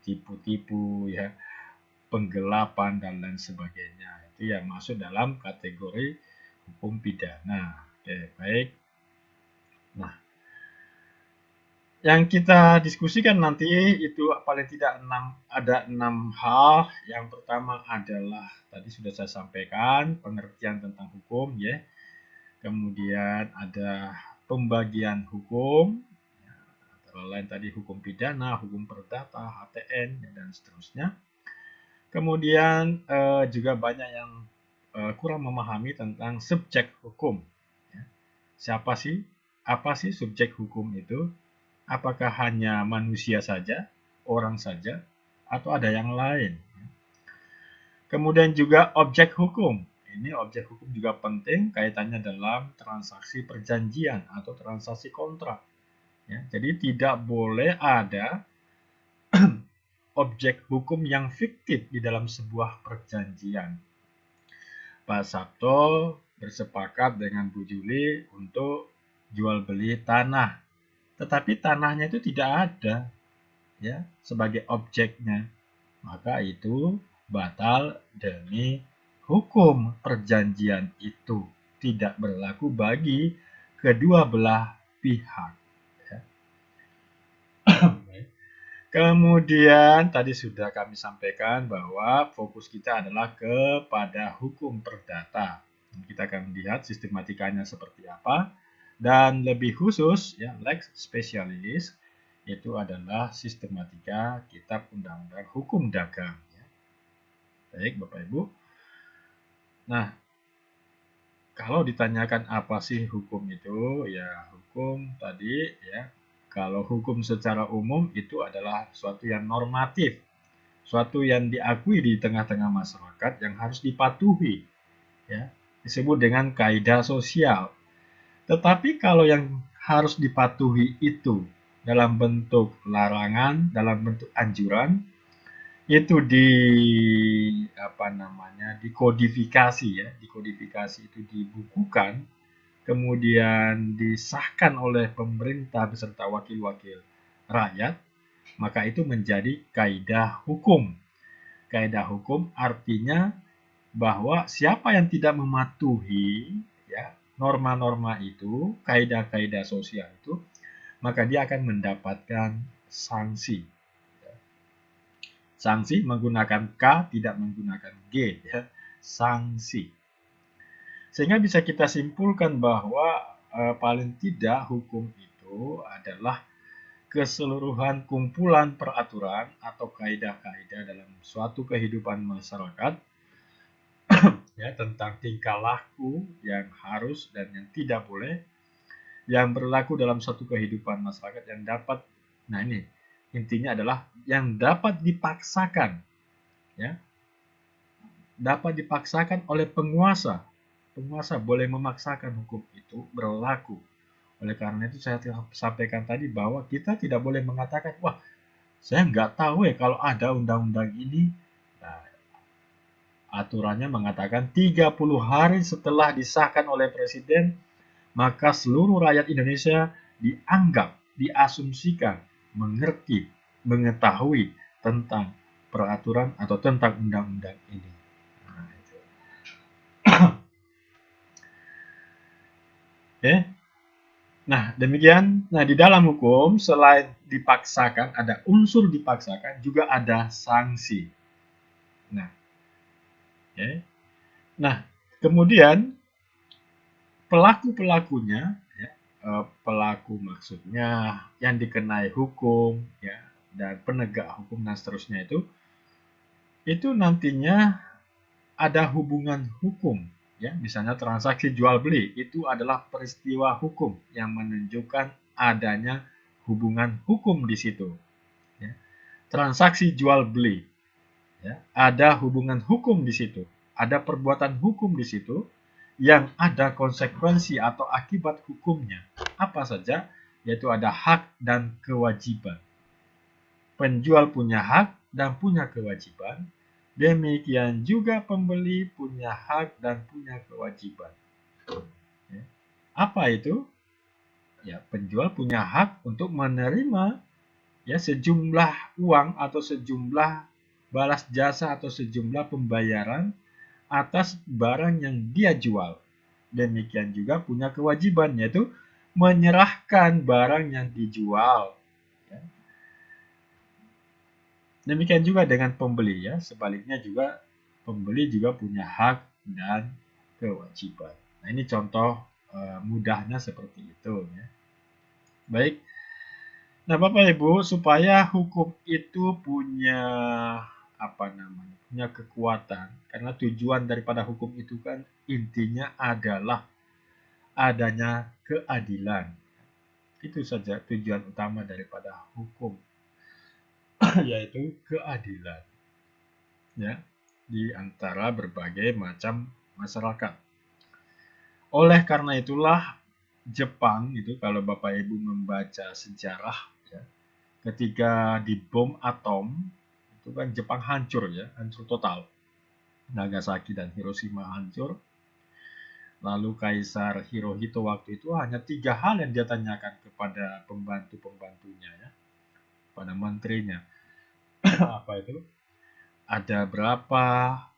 tipu-tipu, ya, penggelapan dan lain sebagainya, itu yang masuk dalam kategori hukum pidana. Oke, baik. Nah, yang kita diskusikan nanti itu paling tidak ada 6 hal. Yang pertama adalah tadi sudah saya sampaikan pengertian tentang hukum, ya. Kemudian ada pembagian hukum, ya, antara lain tadi hukum pidana, hukum perdata, HTN, dan seterusnya. Kemudian juga banyak yang kurang memahami tentang subjek hukum. Ya. Apa sih subjek hukum itu? Apakah hanya manusia saja, orang saja, atau ada yang lain? Kemudian juga objek hukum. Ini objek hukum juga penting kaitannya dalam transaksi perjanjian atau transaksi kontrak. Ya, jadi tidak boleh ada objek hukum yang fiktif di dalam sebuah perjanjian. Pak Sabto bersepakat dengan Bu Juli untuk jual beli tanah. Tetapi tanahnya itu tidak ada, ya, sebagai objeknya. Maka itu batal demi hukum perjanjian itu. Tidak berlaku bagi kedua belah pihak. Ya. Kemudian tadi sudah kami sampaikan bahwa fokus kita adalah kepada hukum perdata. Kita akan lihat sistematikanya seperti apa. Dan lebih khusus, ya, lex specialis itu adalah sistematika kitab undang-undang hukum dagang. Ya. Baik, Bapak Ibu. Nah, kalau ditanyakan apa sih hukum itu, ya hukum tadi, ya, kalau hukum secara umum itu adalah suatu yang normatif, suatu yang diakui di tengah-tengah masyarakat yang harus dipatuhi, ya, disebut dengan kaidah sosial. Tetapi kalau yang harus dipatuhi itu dalam bentuk larangan, dalam bentuk anjuran, itu dikodifikasi, ya, dikodifikasi itu dibukukan, kemudian disahkan oleh pemerintah beserta wakil-wakil rakyat, maka itu menjadi kaidah hukum. Kaidah hukum artinya bahwa siapa yang tidak mematuhi, ya, norma-norma itu, kaidah-kaidah sosial itu, maka dia akan mendapatkan sanksi. Sanksi menggunakan K, tidak menggunakan G, ya, sanksi. Sehingga bisa kita simpulkan bahwa paling tidak hukum itu adalah keseluruhan kumpulan peraturan atau kaidah-kaidah dalam suatu kehidupan masyarakat, ya, tentang tingkah laku yang harus dan yang tidak boleh yang berlaku dalam suatu kehidupan masyarakat yang dapat, nah ini intinya adalah yang dapat dipaksakan, ya, dapat dipaksakan oleh penguasa. Penguasa boleh memaksakan hukum itu berlaku. Oleh karena itu saya sampaikan tadi bahwa kita tidak boleh mengatakan, wah, saya nggak tahu ya kalau ada undang-undang ini. Nah, aturannya mengatakan 30 hari setelah disahkan oleh Presiden, maka seluruh rakyat Indonesia dianggap, diasumsikan, mengerti, mengetahui tentang peraturan atau tentang undang-undang ini. Nah, itu. Oke. Nah, demikian. Nah, di dalam hukum selain dipaksakan, ada unsur dipaksakan, juga ada sanksi. Nah, oke. Nah, kemudian pelaku-pelakunya, ya, pelaku maksudnya yang dikenai hukum, ya, dan penegak hukum dan seterusnya itu nantinya ada hubungan hukum, ya, misalnya transaksi jual beli itu adalah peristiwa hukum yang menunjukkan adanya hubungan hukum di situ. Ya. Transaksi jual beli, ya, ada hubungan hukum di situ, ada perbuatan hukum di situ yang ada konsekuensi atau akibat hukumnya. Apa saja? Yaitu ada hak dan kewajiban. Penjual punya hak dan punya kewajiban. Demikian juga pembeli punya hak dan punya kewajiban. Ya. Apa itu? Ya, penjual punya hak untuk menerima ya sejumlah uang atau sejumlah balas jasa atau sejumlah pembayaran atas barang yang dia jual. Demikian juga punya kewajiban, yaitu menyerahkan barang yang dijual. Ya. Demikian juga dengan pembeli ya. Sebaliknya juga pembeli juga punya hak dan kewajiban. Nah, ini contoh mudahnya seperti itu ya. Baik. Nah, Bapak Ibu, supaya hukum itu punya punya kekuatan, karena tujuan daripada hukum itu kan intinya adalah adanya keadilan. Itu saja tujuan utama daripada hukum, yaitu keadilan. Ya, di antara berbagai macam masyarakat. Oleh karena itulah Jepang itu, kalau Bapak Ibu membaca sejarah ya, ketika dibom atom itu kan Jepang hancur ya, hancur total. Nagasaki dan Hiroshima hancur. Lalu Kaisar Hirohito waktu itu hanya 3 hal yang dia tanyakan kepada pembantu-pembantunya ya, pada menterinya. Apa itu? Ada berapa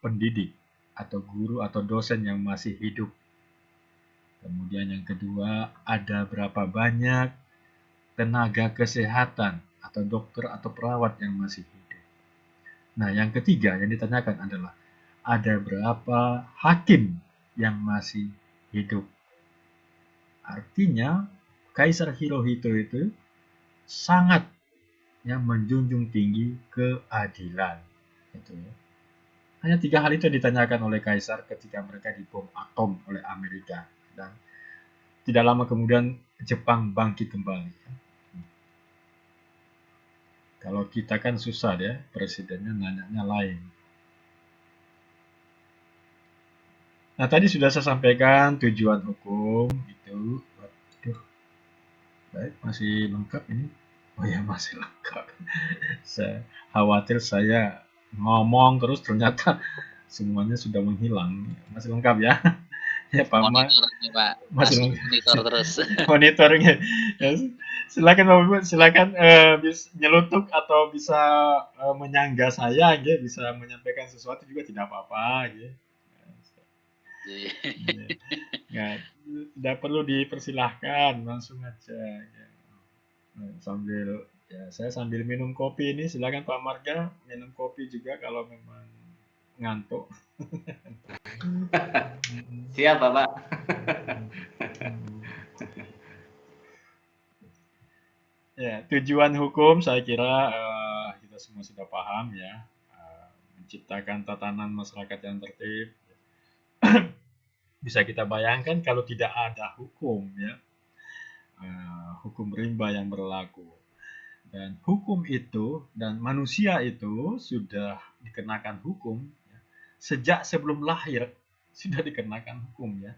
pendidik atau guru atau dosen yang masih hidup? Kemudian yang kedua, ada berapa banyak tenaga kesehatan atau dokter atau perawat yang masih hidup? Nah, yang ketiga yang ditanyakan adalah ada berapa hakim yang masih hidup? Artinya, Kaisar Hirohito itu sangat yang menjunjung tinggi keadilan. Itu ya. Hanya 3 hal itu yang ditanyakan oleh Kaisar ketika mereka dibom atom oleh Amerika. Dan tidak lama kemudian Jepang bangkit kembali. Kalau kita kan susah ya, presidennya nanyanya lain. Nah, tadi sudah saya sampaikan tujuan hukum itu. Waduh, baik, masih lengkap ini. Oh ya, masih lengkap. Saya khawatir saya ngomong terus ternyata semuanya sudah menghilang. Masih lengkap ya? Ya, Pak Ma. Monitor nih, Pak. Masih Masih lengkap. monitor terus. Monitoringnya. Ya, silakan Bapak Ibu, silakan nyelutuk atau bisa menyangga saya, ya, bisa menyampaikan sesuatu juga tidak apa-apa, ya. Ya, tidak perlu dipersilahkan, langsung aja. Ya. Nah, saya sambil minum kopi ini, silakan Pak Marga minum kopi juga kalau memang ngantuk. Siap, Bapak. Ya, tujuan hukum saya kira kita semua sudah paham ya, menciptakan tatanan masyarakat yang tertib. Bisa kita bayangkan kalau tidak ada hukum ya, hukum rimba yang berlaku. Dan hukum itu dan manusia itu sudah dikenakan hukum ya, sejak sebelum lahir sudah dikenakan hukum ya.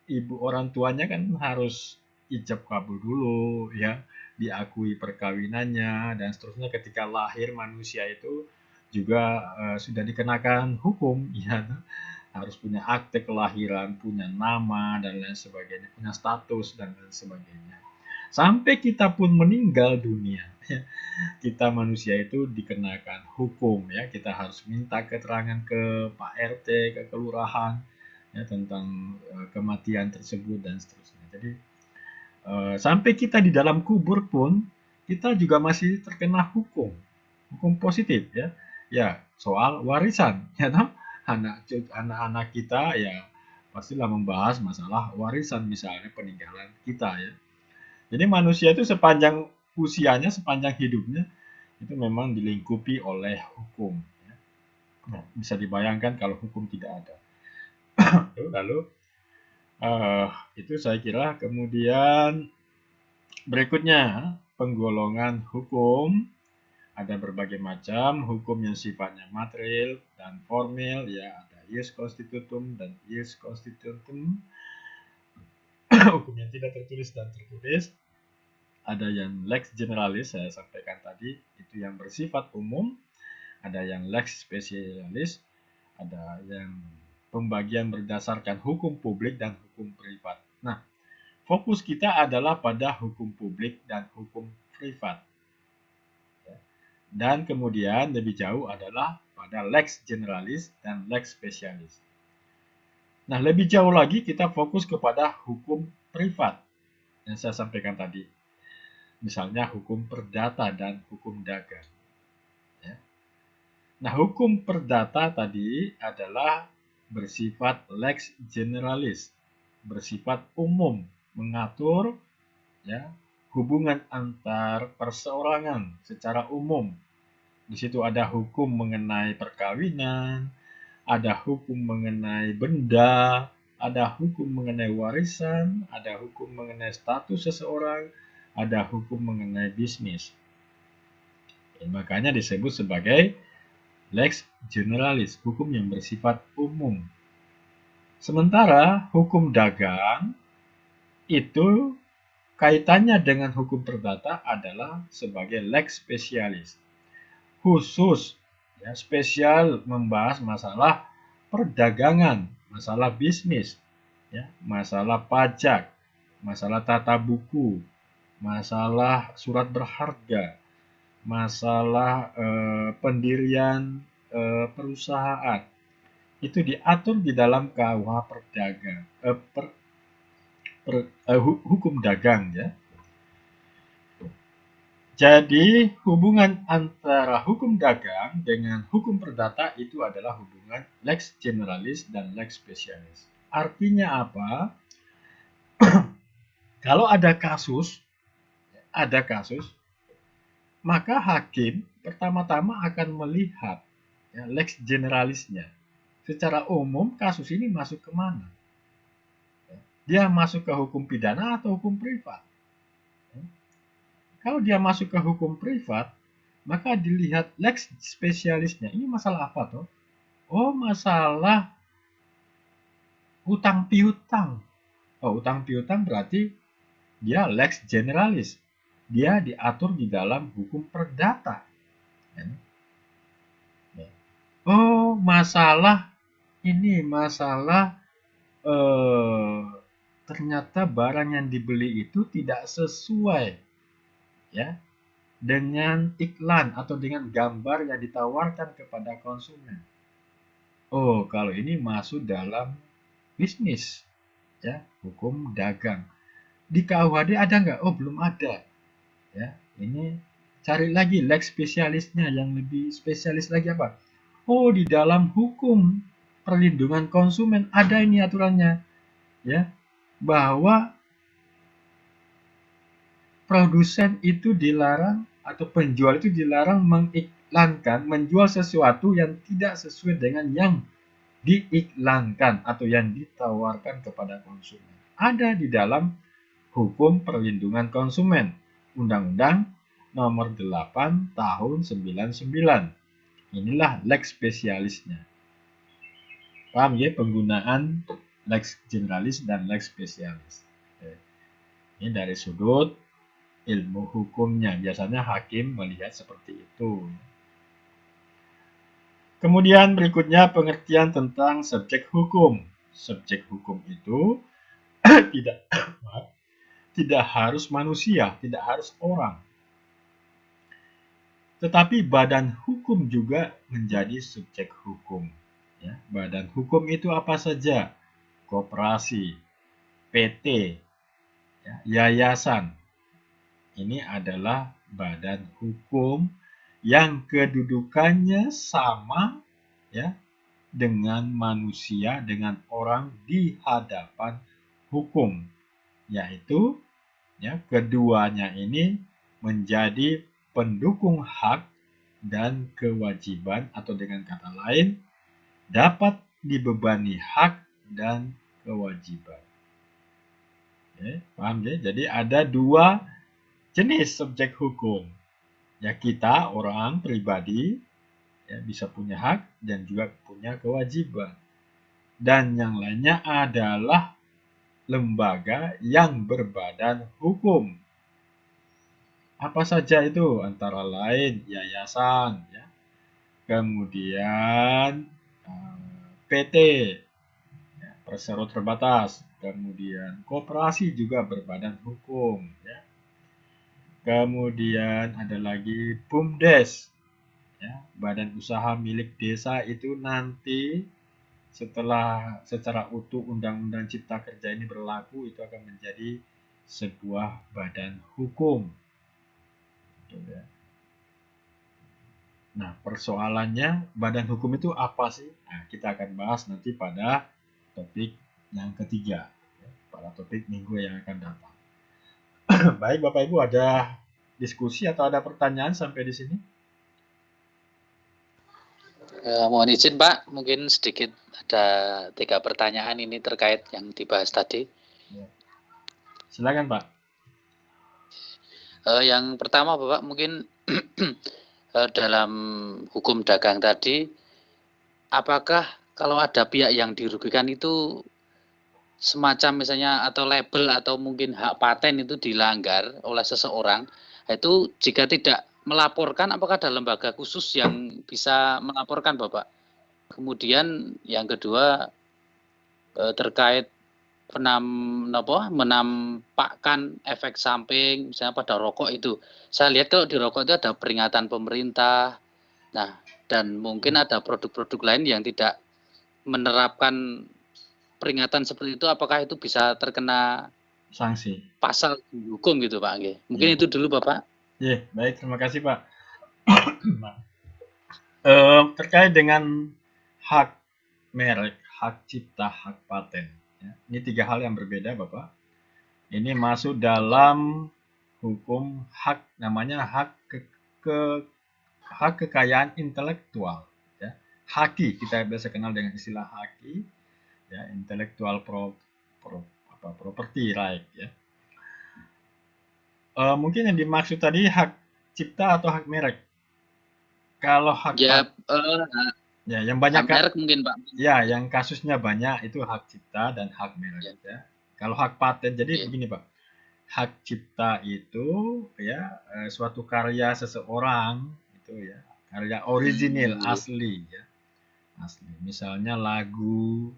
Ibu orang tuanya kan harus ijab kabul dulu ya, diakui perkawinannya dan seterusnya. Ketika lahir manusia itu juga sudah dikenakan hukum ya, harus punya akte kelahiran, punya nama dan lain sebagainya, punya status dan lain sebagainya. Sampai kita pun meninggal dunia, ya, kita manusia itu dikenakan hukum ya. Kita harus minta keterangan ke Pak RT, ke kelurahan ya, tentang kematian tersebut dan seterusnya. Jadi sampai kita di dalam kubur pun kita juga masih terkena hukum positif ya. Ya, soal warisan ya, anak-anak kita ya pastilah membahas masalah warisan, misalnya peninggalan kita ya. Jadi manusia itu sepanjang usianya, sepanjang hidupnya itu memang dilingkupi oleh hukum ya. Nah, bisa dibayangkan kalau hukum tidak ada. Lalu itu saya kira. Kemudian berikutnya, penggolongan hukum. Ada berbagai macam hukum yang sifatnya material dan formil ya, ada ius constitutum dan ius constitutum. Hukum yang tidak tertulis dan tertulis. Ada yang lex generalis, saya sampaikan tadi, itu yang bersifat umum. ada yang lex spesialis, ada yang pembagian berdasarkan hukum publik dan hukum privat. Nah, fokus kita adalah pada hukum publik dan hukum privat. Dan kemudian lebih jauh adalah pada lex generalis dan lex spesialis. Nah, lebih jauh lagi kita fokus kepada hukum privat yang saya sampaikan tadi. Misalnya hukum perdata dan hukum dagang. Ya. Nah, hukum perdata tadi adalah bersifat lex generalis, bersifat umum, mengatur ya hubungan antar perseorangan secara umum. Di situ ada hukum mengenai perkawinan, ada hukum mengenai benda, ada hukum mengenai warisan, ada hukum mengenai status seseorang, ada hukum mengenai bisnis. Makanya disebut sebagai lex generalis, hukum yang bersifat umum. Sementara hukum dagang itu kaitannya dengan hukum perdata adalah sebagai lex spesialis. Khusus, ya, spesial membahas masalah perdagangan, masalah bisnis, ya, masalah pajak, masalah tata buku, masalah surat berharga, masalah pendirian perusahaan. Itu diatur di dalam KUH perdagang, hukum dagang, ya. Jadi hubungan antara hukum dagang dengan hukum perdata itu adalah hubungan lex generalis dan lex spesialis. Artinya apa? Kalau ada kasus, maka hakim pertama-tama akan melihat ya, lex generalisnya. Secara umum kasus ini masuk kemana? Dia masuk ke hukum pidana atau hukum privat? Kalau dia masuk ke hukum privat, maka dilihat lex spesialisnya. Ini masalah apa toh? Oh, masalah utang piutang. Oh, utang piutang berarti dia lex generalis. Dia diatur di dalam hukum perdata. Oh, masalah ini masalah ternyata barang yang dibeli itu tidak sesuai ya dengan iklan atau dengan gambar yang ditawarkan kepada konsumen. Oh, kalau ini masuk dalam bisnis ya, hukum dagang. Di KUHD ada nggak? Oh, belum ada. Ya, ini cari lagi lex spesialisnya yang lebih spesialis lagi apa? Oh, di dalam hukum perlindungan konsumen ada ini aturannya. Ya, bahwa produsen itu dilarang atau penjual itu dilarang mengiklankan, menjual sesuatu yang tidak sesuai dengan yang diiklankan atau yang ditawarkan kepada konsumen. Ada di dalam hukum perlindungan konsumen, Undang-Undang Nomor 8 Tahun 99. Inilah lex spesialisnya. Paham ya penggunaan lex generalis dan lex spesialis. Ini dari sudut ilmu hukumnya. Biasanya hakim melihat seperti itu. Kemudian berikutnya pengertian tentang subjek hukum. Subjek hukum itu tidak harus manusia, tidak harus orang. Tetapi badan hukum juga menjadi subjek hukum. Ya, badan hukum itu apa saja? Koperasi, PT, ya, yayasan. Ini adalah badan hukum yang kedudukannya sama ya dengan manusia, dengan orang di hadapan hukum, yaitu ya keduanya ini menjadi pendukung hak dan kewajiban, atau dengan kata lain dapat dibebani hak dan kewajiban. Ya, paham ya? Jadi ada dua jenis subjek hukum. Ya, kita orang pribadi ya, bisa punya hak dan juga punya kewajiban. Dan yang lainnya adalah lembaga yang berbadan hukum. Apa saja itu? Antara lain yayasan, ya, kemudian PT, ya, perseroan terbatas, kemudian koperasi juga berbadan hukum, ya. Kemudian ada lagi BUMDes, ya, badan usaha milik desa. Itu nanti setelah secara utuh Undang-Undang Cipta Kerja ini berlaku, itu akan menjadi sebuah badan hukum. Gitu ya. Nah, persoalannya badan hukum itu apa sih? Nah, kita akan bahas nanti pada topik yang ketiga, ya, pada topik minggu yang akan datang. Baik, Bapak Ibu, ada diskusi atau ada pertanyaan sampai di sini? Mohon izin Pak, mungkin sedikit ada 3 pertanyaan ini terkait yang dibahas tadi. Ya. Silakan, Pak. Yang pertama Bapak, mungkin dalam hukum dagang tadi, apakah kalau ada pihak yang dirugikan itu semacam misalnya atau label atau mungkin hak paten itu dilanggar oleh seseorang, itu jika tidak melaporkan, apakah ada lembaga khusus yang bisa melaporkan Bapak? Kemudian yang kedua terkait menampakkan efek samping misalnya pada rokok itu. Saya lihat kalau di rokok itu ada peringatan pemerintah. Nah, dan mungkin ada produk-produk lain yang tidak menerapkan peringatan seperti itu, apakah itu bisa terkena Sanksi. pasal hukum gitu Pak? Mungkin itu dulu Bapak. Ya, baik, terima kasih Pak. Terkait dengan hak merek, hak cipta, hak paten, ya, ini 3 hal yang berbeda Bapak. Ini masuk dalam hukum hak, namanya hak hak kekayaan intelektual, ya. Haki, kita biasa kenal dengan istilah haki, ya, intellectual property right, ya. Mungkin yang dimaksud tadi hak cipta atau hak merek. Kalau hak Ya, ya, yang banyak hak merek mungkin Pak. Ya, yang kasusnya banyak itu hak cipta dan hak merek, ya. Kalau hak paten, jadi begini Pak, hak cipta itu ya suatu karya seseorang itu ya, karya original asli, ya, asli. Misalnya lagu,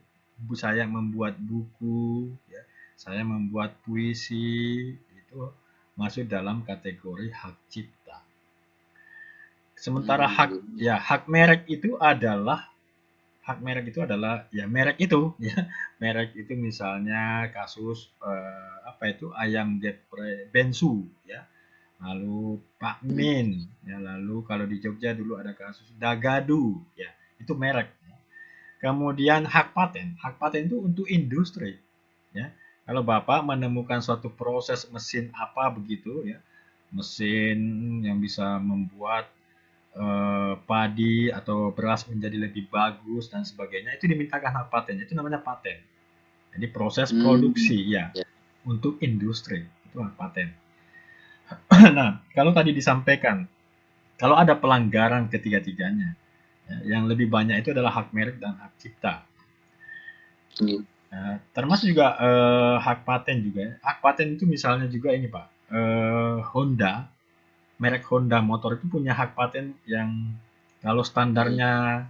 saya membuat buku, ya, saya membuat puisi, itu masuk dalam kategori hak cipta. Sementara hak merek itu adalah ya merek itu, ya. Merek itu misalnya kasus ayam geprek bensu, ya. Lalu Pak Min, ya, lalu kalau di Jogja dulu ada kasus Dagadu, ya. Itu merek, ya. Kemudian hak paten itu untuk industri, ya. Kalau Bapak menemukan suatu proses mesin apa begitu, ya, mesin yang bisa membuat padi atau beras menjadi lebih bagus dan sebagainya, itu dimintakan hak paten, itu namanya paten. Jadi proses produksi, ya, untuk industri, itu hak paten. Nah, kalau tadi disampaikan, kalau ada pelanggaran ketiga-tiganya, ya, yang lebih banyak itu adalah hak merek dan hak cipta. Termasuk juga hak paten juga. Hak paten itu misalnya juga ini Pak, Honda, merek Honda motor itu punya hak paten yang kalau standarnya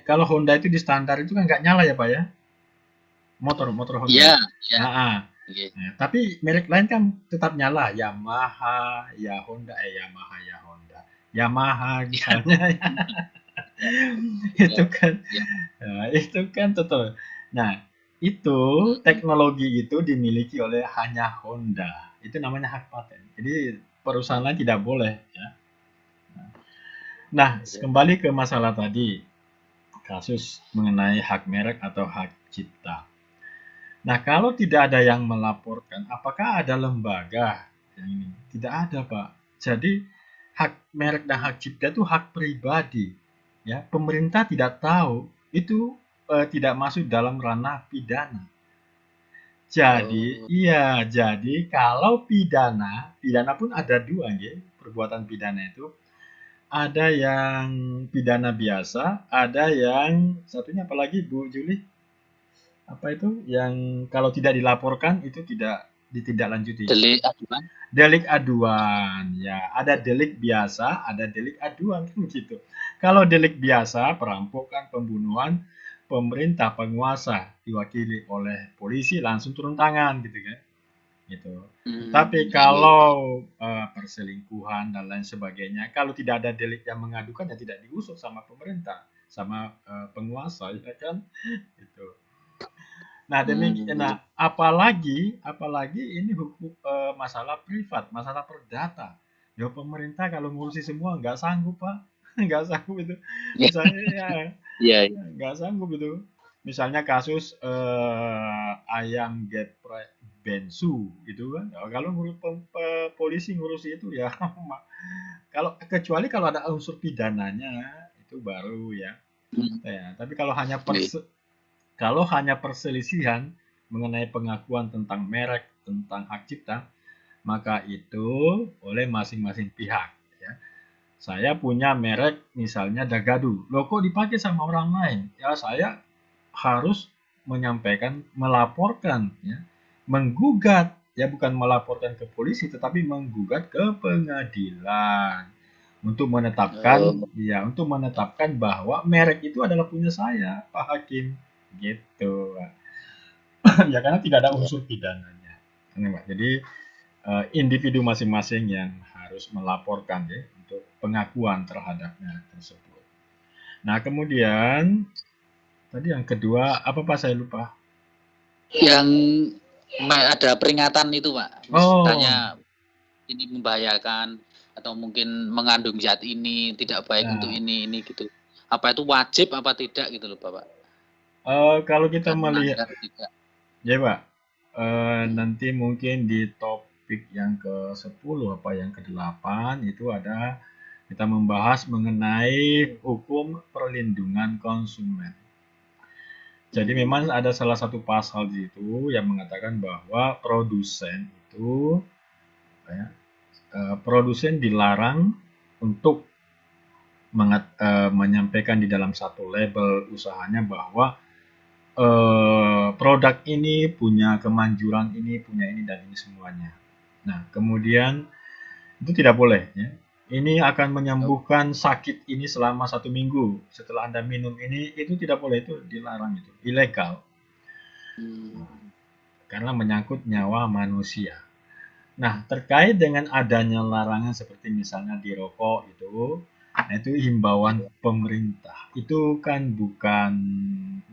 kalau Honda itu di standar itu kan nggak nyala ya Pak ya, motor Honda. Iya. Nah, tapi merek lain kan tetap nyala, Yamaha misalnya. itu kan tetap. Nah, itu teknologi itu dimiliki oleh hanya Honda. Itu namanya hak paten. Jadi perusahaan lain tidak boleh, ya. Nah, kembali ke masalah tadi, kasus mengenai hak merek atau hak cipta. Nah, kalau tidak ada yang melaporkan, apakah ada lembaga yang ini? Tidak ada, Pak. Jadi hak merek dan hak cipta itu hak pribadi, ya. Pemerintah tidak tahu, itu tidak masuk dalam ranah pidana. Jadi, jadi kalau pidana pun ada 2, nggih, perbuatan pidana itu. Ada yang pidana biasa, ada yang satunya apalagi Bu Juli? Apa itu? Yang kalau tidak dilaporkan itu tidak ditindaklanjuti. Delik aduan. Delik aduan, ya ada delik biasa, ada delik aduan kan gitu. Kalau delik biasa, perampokan, pembunuhan, pemerintah penguasa diwakili oleh polisi langsung turun tangan gitu kan. Gitu. Tapi kalau perselingkuhan dan lain sebagainya, kalau tidak ada delik yang mengadukan ya tidak diusut sama pemerintah, sama penguasa ya kan. Gitu. Nah, demikian. Nah, apalagi ini hukum masalah privat, masalah perdata. Ya pemerintah kalau ngurusi semua nggak sanggup, Pak. Nggak sanggup itu. Misalnya ya, Iya. nggak sanggup itu. Misalnya kasus ayam geprek bensu gitu kan. Ya, kalau polisi ngurusi itu ya kalau kecuali kalau ada unsur pidananya itu baru ya. Ya, tapi kalau hanya perselisihan mengenai pengakuan tentang merek, tentang hak cipta, maka itu oleh masing-masing pihak. Ya. Saya punya merek misalnya Dagadu, loh kok dipakai sama orang lain? Ya saya harus melaporkan, ya, menggugat, ya bukan melaporkan ke polisi, tetapi menggugat ke pengadilan untuk menetapkan bahwa merek itu adalah punya saya, Pak Hakim, gitu. Ya karena tidak ada unsur pidananya. Jadi individu masing-masing yang harus melaporkan ya untuk pengakuan terhadapnya tersebut. Nah kemudian tadi yang kedua apa Pak saya lupa. Yang ada peringatan itu Pak, misalnya ini membahayakan atau mungkin mengandung zat ini tidak baik untuk ini gitu. Apa itu wajib apa tidak gitu loh Bapak? Kalau kita melihat, ya Pak, nanti mungkin di topik yang ke-10 apa yang ke-8 itu ada kita membahas mengenai hukum perlindungan konsumen. Jadi memang ada salah satu pasal di situ yang mengatakan bahwa produsen itu produsen dilarang untuk menyampaikan di dalam satu label usahanya bahwa produk ini punya kemanjuran ini, punya ini dan ini semuanya. Nah, kemudian itu tidak boleh ya. Ini akan menyembuhkan sakit ini selama 1 minggu. Setelah Anda minum ini, itu tidak boleh, itu dilarang, itu ilegal. Karena menyangkut nyawa manusia. Nah, terkait dengan adanya larangan seperti misalnya di rokok itu, nah itu himbauan pemerintah. Itu kan bukan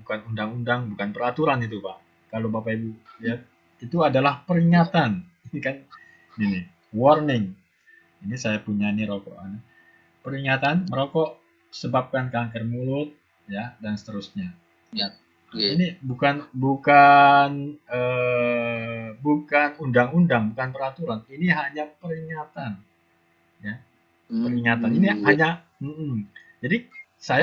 undang-undang, bukan peraturan itu, Pak. Kalau Bapak Ibu lihat, itu adalah peringatan. Ini kan ini, warning. Ini saya punya nih rokok. Peringatan merokok sebabkan kanker mulut ya dan seterusnya. Ya. Ini bukan undang-undang, bukan peraturan. Ini hanya peringatan. Ya. Peringatan. Ini hanya jadi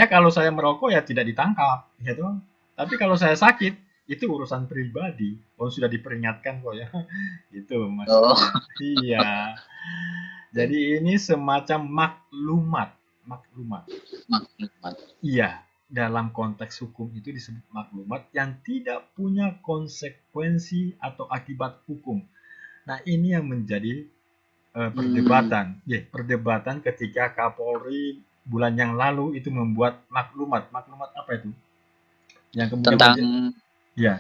kalau saya merokok ya tidak ditangkap, gitu. Tapi kalau saya sakit itu urusan pribadi. Oh sudah diperingatkan kok ya. Itu maksudnya. Iya. Jadi ini semacam maklumat. Iya, dalam konteks hukum itu disebut maklumat yang tidak punya konsekuensi atau akibat hukum. Nah, ini yang menjadi perdebatan. Perdebatan ketika Kapolri bulan yang lalu itu membuat maklumat. Maklumat apa itu? Yang kemudian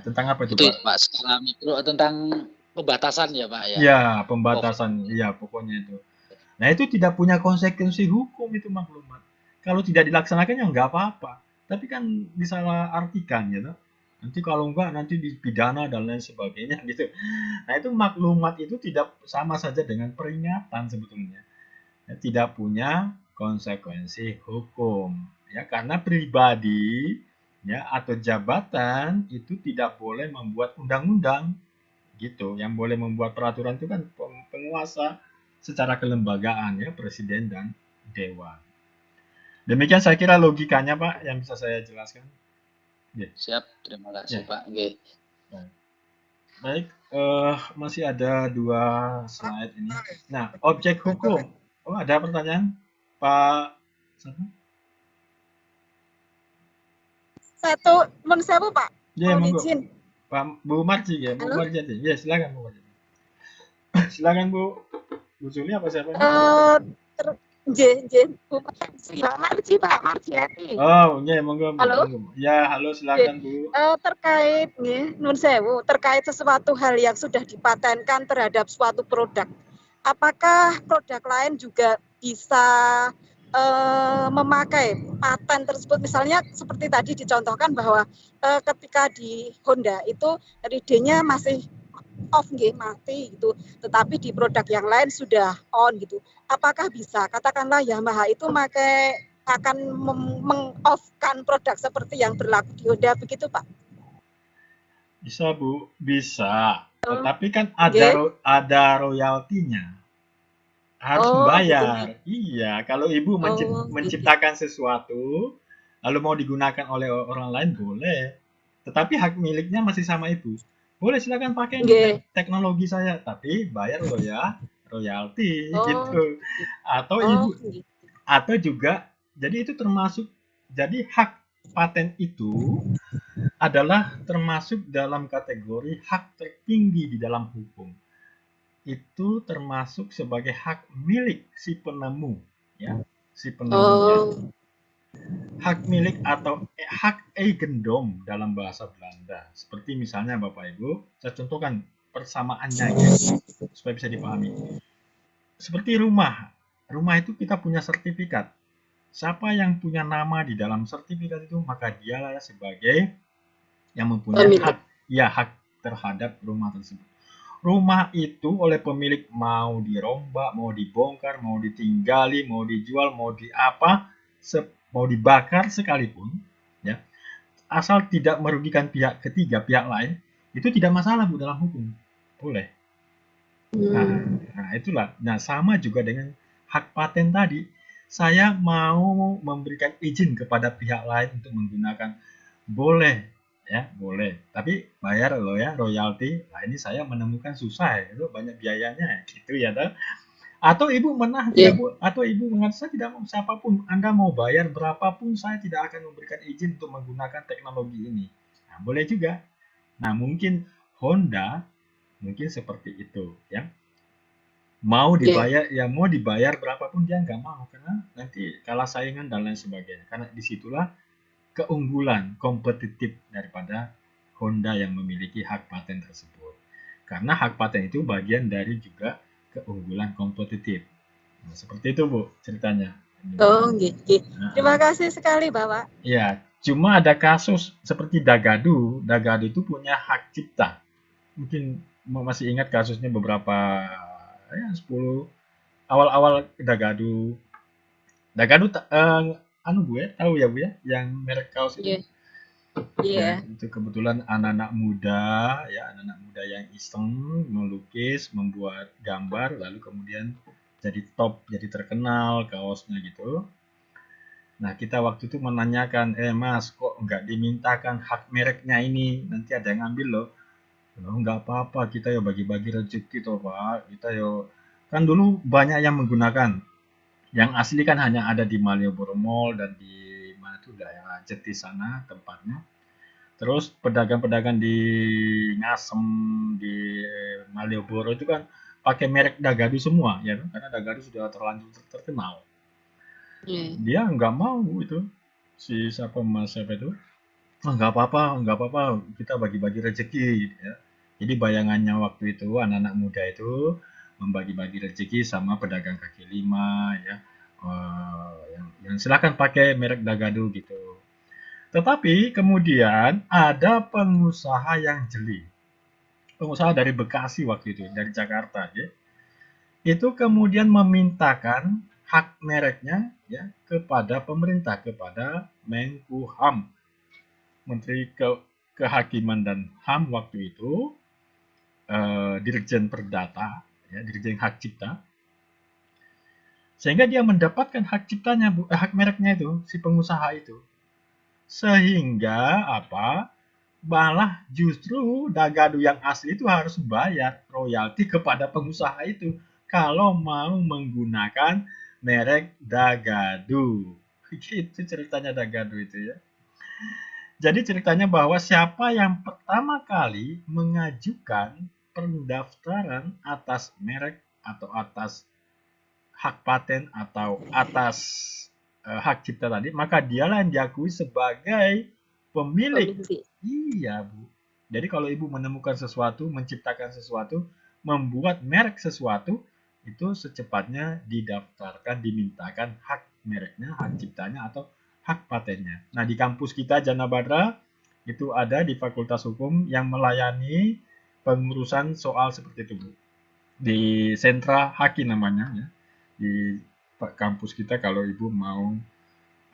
tentang apa itu, Pak? Pak, skala mikro tentang pembatasan ya, Pak ya. Ya, pembatasan. Iya, pokoknya itu. Nah, itu tidak punya konsekuensi hukum itu maklumat. Kalau tidak dilaksanakan ya nggak apa-apa. Tapi kan disalahartikan gitu. Nanti kalau enggak nanti dipidana dan lain sebagainya gitu. Nah, itu maklumat itu tidak sama saja dengan peringatan sebetulnya. Ya, tidak punya konsekuensi hukum. Ya, karena pribadi ya atau jabatan itu tidak boleh membuat undang-undang gitu. Yang boleh membuat peraturan itu kan penguasa secara kelembagaan ya, presiden dan dewan. Demikian saya kira logikanya Pak yang bisa saya jelaskan. Siap, terima kasih Pak. Baik, masih ada 2 slide ini. Nah, objek hukum. Oh, ada pertanyaan Pak? Menurut saya Pak. Ya, monggo. Pak Bu Marji ya, Bu Marjati. Ya, silakan Bu Marjati. Silakan Bu. Bu Juli apa siapa nih? Bu Marji, Pak Marjiati. Oh, nggih, monggo Bu. Halo? Monggo. Ya, halo silakan Bu. Terkait nun sewu, terkait sesuatu hal yang sudah dipatenkan terhadap suatu produk. Apakah produk lain juga bisa memakai paten tersebut? Misalnya seperti tadi dicontohkan bahwa ketika di Honda itu readingnya masih off mati gitu, tetapi di produk yang lain sudah on gitu. Apakah bisa katakanlah Yamaha itu akan meng-off-kan produk seperti yang berlaku di Honda begitu Pak? Bisa Bu, bisa. Oh, Tetapi kan nggih. ada royaltinya. Harus Oh, membayar. Iya, kalau Ibu Oh, menciptakan sesuatu, lalu mau digunakan oleh orang lain boleh. Tetapi hak miliknya masih sama Ibu. Boleh silakan pakai ini nggih. teknologi saya, tapi bayar lo ya royalti Oh, gitu. Atau oh, Ibu atau juga jadi itu termasuk jadi hak paten itu adalah termasuk dalam kategori hak tertinggi di dalam hukum. Itu termasuk sebagai hak milik si penemu, ya, si penemunya. Oh, Hak milik atau hak eigendom dalam bahasa Belanda. Seperti misalnya Bapak Ibu, saya contohkan persamaannya ya, supaya bisa dipahami. Seperti rumah. Rumah itu kita punya sertifikat. Siapa yang punya nama di dalam sertifikat itu, maka dialah sebagai yang mempunyai hak terhadap rumah tersebut. Rumah itu oleh pemilik mau dirombak, mau dibongkar, mau ditinggali, mau dijual, mau mau dibakar sekalipun, ya, asal tidak merugikan pihak ketiga, pihak lain, itu tidak masalah Bu dalam hukum, boleh. Nah, itulah. Nah, sama juga dengan hak paten tadi. Saya mau memberikan izin kepada pihak lain untuk menggunakan, boleh, ya, boleh. Tapi bayar loh ya royalti. Nah, ini saya menemukan susah, itu banyak biayanya, gitu ya, toh. Atau Ibu atau Ibu mengatakan saya tidak mau siapapun Anda mau bayar berapapun saya tidak akan memberikan izin untuk menggunakan teknologi ini. Nah, boleh juga. Nah, mungkin Honda mungkin seperti itu, ya. Mau dibayar berapapun dia nggak mau karena nanti kalah saingan dan lain sebagainya. Karena disitulah keunggulan kompetitif daripada Honda yang memiliki hak paten tersebut. Karena hak paten itu bagian dari juga keunggulan kompetitif. Nah, seperti itu Bu ceritanya. oh, nggih. Terima kasih sekali Bapak. Ya, cuma ada kasus seperti Dagadu. Dagadu itu punya hak cipta. Mungkin masih ingat kasusnya beberapa 10 awal-awal Dagadu. Dagadu anu Bu ya, tahu ya Bu ya, yang merek kaos itu. Ya, itu kebetulan anak-anak muda yang iseng melukis, membuat gambar, lalu kemudian jadi top, jadi terkenal kaosnya gitu. Nah, kita waktu itu menanyakan, Mas, kok nggak dimintakan hak mereknya ini? Nanti ada yang ngambil loh. Loh, nggak apa-apa, kita ya bagi-bagi rezeki toh Pak. Kita yo kan dulu banyak yang menggunakan. Yang asli kan hanya ada di Malioboro Mall dan di mana tuh daerah Jeti sana tempatnya. Terus pedagang-pedagang di Ngasem, di Malioboro itu kan pakai merek Dagadu semua, ya kan? Karena Dagadu sudah terlanjur terkenal. Dia nggak mau itu, si siapa itu, nggak apa-apa, kita bagi-bagi rezeki, ya. Jadi bayangannya waktu itu anak-anak muda itu membagi-bagi rezeki sama pedagang kaki lima, ya, yang silakan pakai merek Dagadu gitu. Tetapi kemudian ada pengusaha yang jeli. Pengusaha dari Bekasi waktu itu, dari Jakarta, ya. Itu kemudian memintakan hak mereknya ya kepada pemerintah, kepada Menkumham, Menteri Kehakiman dan HAM waktu itu, Dirjen Perdata, ya, Dirjen Hak Cipta, sehingga dia mendapatkan hak ciptanya, hak mereknya itu, si pengusaha itu. Sehingga apa? Malah justru Dagadu yang asli itu harus bayar royalti kepada pengusaha itu kalau mau menggunakan merek Dagadu. Gitu ceritanya Dagadu itu ya. Jadi ceritanya bahwa siapa yang pertama kali mengajukan pendaftaran atas merek atau atas hak paten atau atas hak cipta tadi, maka dialah yang diakui sebagai pemilik. Iya, Bu. Jadi kalau Ibu menemukan sesuatu, menciptakan sesuatu, membuat merek sesuatu, itu secepatnya didaftarkan, dimintakan hak mereknya, hak ciptanya, atau hak patennya. Nah, di kampus kita Jana Badra, itu ada di Fakultas Hukum yang melayani pengurusan soal seperti itu, Bu. Di Sentra Haki namanya, ya. Di kampus kita kalau Ibu mau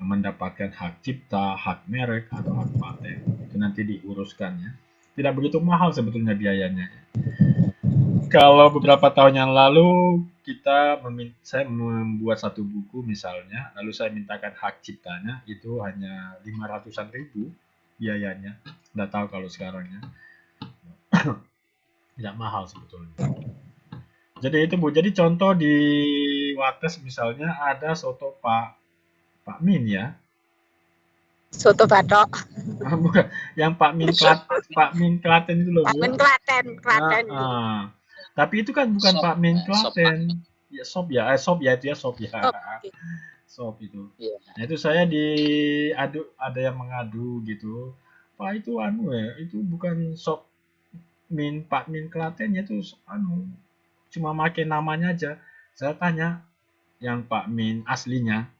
mendapatkan hak cipta, hak merek, atau hak paten, itu nanti diuruskan, ya. Tidak begitu mahal sebetulnya biayanya. Kalau beberapa tahun yang lalu saya membuat satu buku misalnya, lalu saya mintakan hak ciptanya, itu hanya 500-an ribu biayanya. Nggak tahu kalau sekarang, ya. Tidak mahal sebetulnya. Jadi itu, Bu. Jadi contoh di Wates misalnya ada soto Pak Min, ya. Soto batok. Bukan, yang Pak Min Klaten itu loh, Pak Bu. Min Klaten. Tapi itu kan bukan Sop, Pak Min sop Klaten. Ya, sop ya itu ya sop ya. Oke. Sop itu. Iya. Nah, itu saya ada yang mengadu gitu. Pak itu itu bukan sop Pak Min Klaten, itu cuma pakai namanya aja. Saya tanya yang Pak Min aslinya.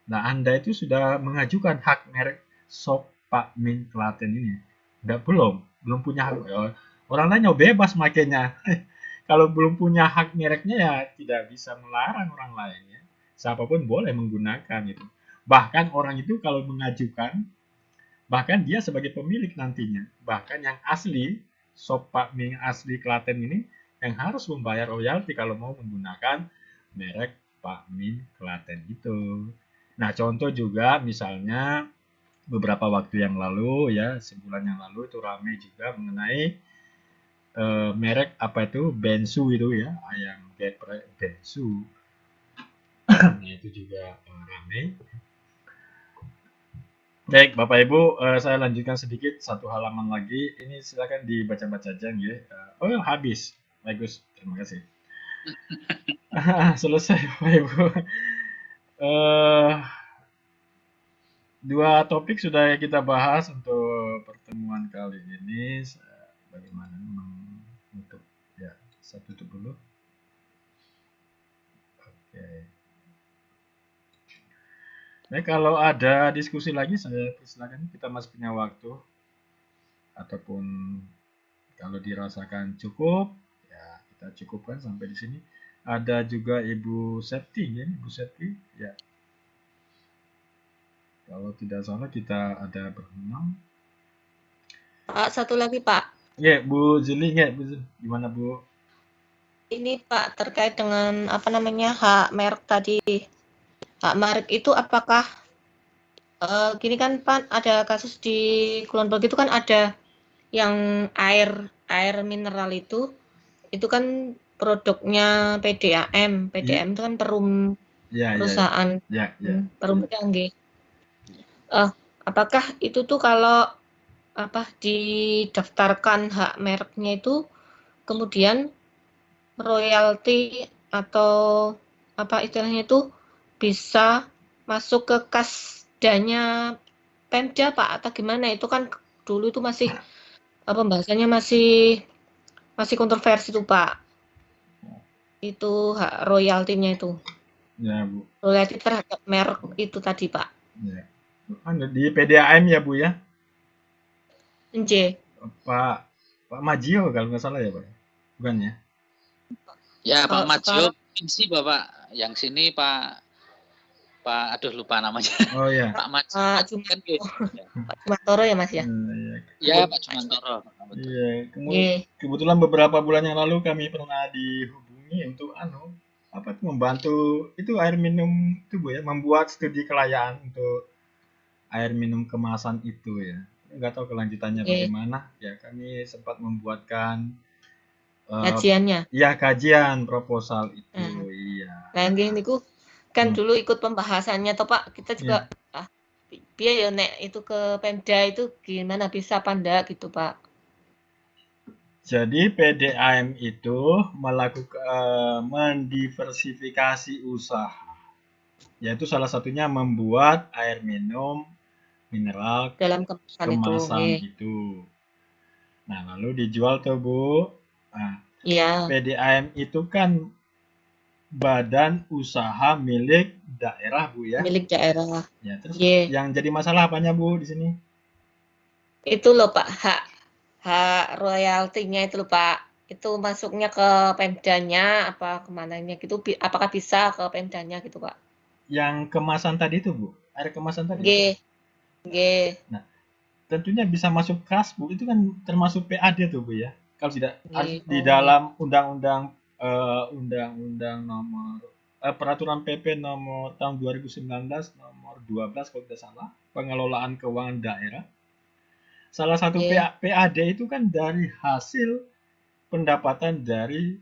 Nah, Anda itu sudah mengajukan hak merek sop Pak Min Klaten ini? Belum punya hak. Orang lain bebas makainya. Kalau belum punya hak mereknya, ya tidak bisa melarang orang lain, ya. Siapapun boleh menggunakan itu. Bahkan orang itu kalau mengajukan, bahkan dia sebagai pemilik nantinya. Bahkan yang asli, sop Pak Min asli Klaten ini, yang harus membayar royalti kalau mau menggunakan merek Pak Min Klaten itu. Nah, contoh juga misalnya beberapa waktu yang lalu, ya, sebulan yang lalu itu ramai juga mengenai merek apa itu Bensu itu, ya, ayam geprek Bensu. Nah, itu juga ramai. Baik, Bapak Ibu, saya lanjutkan sedikit satu halaman lagi. Ini silakan dibaca-baca aja, ya. Habis. Bagus, terima kasih. Selesai, Bapak Ibu. Dua topik sudah kita bahas untuk pertemuan kali ini. Bagaimana menutup? Ya, saya tutup dulu. Oke. Nah, kalau ada diskusi lagi, saya persilakan. Kita masih punya waktu. Ataupun kalau dirasakan cukup, ya kita cukupkan sampai di sini. Ada juga Ibu Septi, ya, Ibu Septi, ya. Kalau tidak salah kita ada berenam. Pak, satu lagi Pak. Ya, Bu Zuli, ya, Bu Zuli. Gimana, Bu? Ini Pak terkait dengan apa namanya hak merek tadi. Hak merek itu apakah gini kan Pak, ada kasus di Kulon Progo itu kan ada yang air mineral itu kan produknya PDAM. PDAM itu kan perusahaan perum nggih. Apakah itu tuh kalau didaftarkan hak mereknya itu kemudian royalti atau apa istilahnya itu bisa masuk ke kas dana Pemda Pak atau gimana? Itu kan dulu itu masih pembahasannya masih kontroversi tuh Pak. Itu hak royaltinya itu. Ya, Bu. Royalti terhadap merek itu tadi Pak. Ya. Di PDAM ya, Bu, ya? Nj. Pak Majio kalau nggak salah ya, Pak? Bukan, ya? Ya, Pak Majio sih Bapak. Yang sini Pak aduh lupa namanya. Oh ya. Pak Majio. Pak Jumantoro ya Mas ya? Ya, Pak Jumantoro. Iya, kebetulan beberapa bulan yang lalu kami pernah dihubungi untuk membantu itu air minum itu, Bu, ya, membuat studi kelayaan untuk air minum kemasan itu, ya. Nggak tahu kelanjutannya bagaimana. Ya, kami sempat membuatkan kajiannya. Iya, kajian proposal itu. Iya. Nah, niku kan dulu ikut pembahasannya toh Pak. Kita juga biar ya nek itu ke Pemda itu gimana bisa apa enggak gitu Pak. Jadi PDAM itu mendiversifikasi usaha, yaitu salah satunya membuat air minum mineral dalam kemasan itu. kemasan Nggih. itu. Nah, lalu dijual tuh Bu. Nah, Iya, PDAM itu kan badan usaha milik daerah Bu ya. milik daerah. Ya, terus Nggih. yang jadi masalah apanya Bu di sini? Itu loh Pak, hak royaltinya itu loh Pak. Itu masuknya ke Pemdanya apa kemananya gitu, apakah bisa ke Pemdanya gitu Pak? Yang kemasan tadi itu Bu, air kemasan tadi. Nggih, nggih, Nah, tentunya bisa masuk kas Bu, itu kan termasuk PAD tuh Bu ya. Kalau tidak harus nggih. di Oh, dalam undang-undang nomor peraturan PP nomor tahun 2019 nomor 12 kalau tidak salah, pengelolaan keuangan daerah. Salah satu nggih. PAD itu kan dari hasil pendapatan dari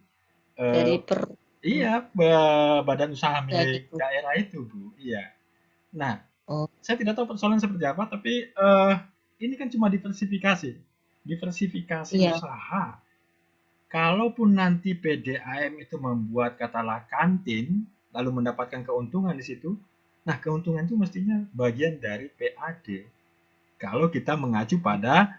Dari eh, iya badan usaha dari milik itu. daerah itu Bu. Iya. Nah, Oh, saya tidak tahu persoalan seperti apa, tapi ini kan cuma diversifikasi, diversifikasi iya, usaha. Kalaupun nanti PDAM itu membuat katakanlah kantin, lalu mendapatkan keuntungan di situ, nah keuntungan itu mestinya bagian dari PAD. Kalau kita mengacu pada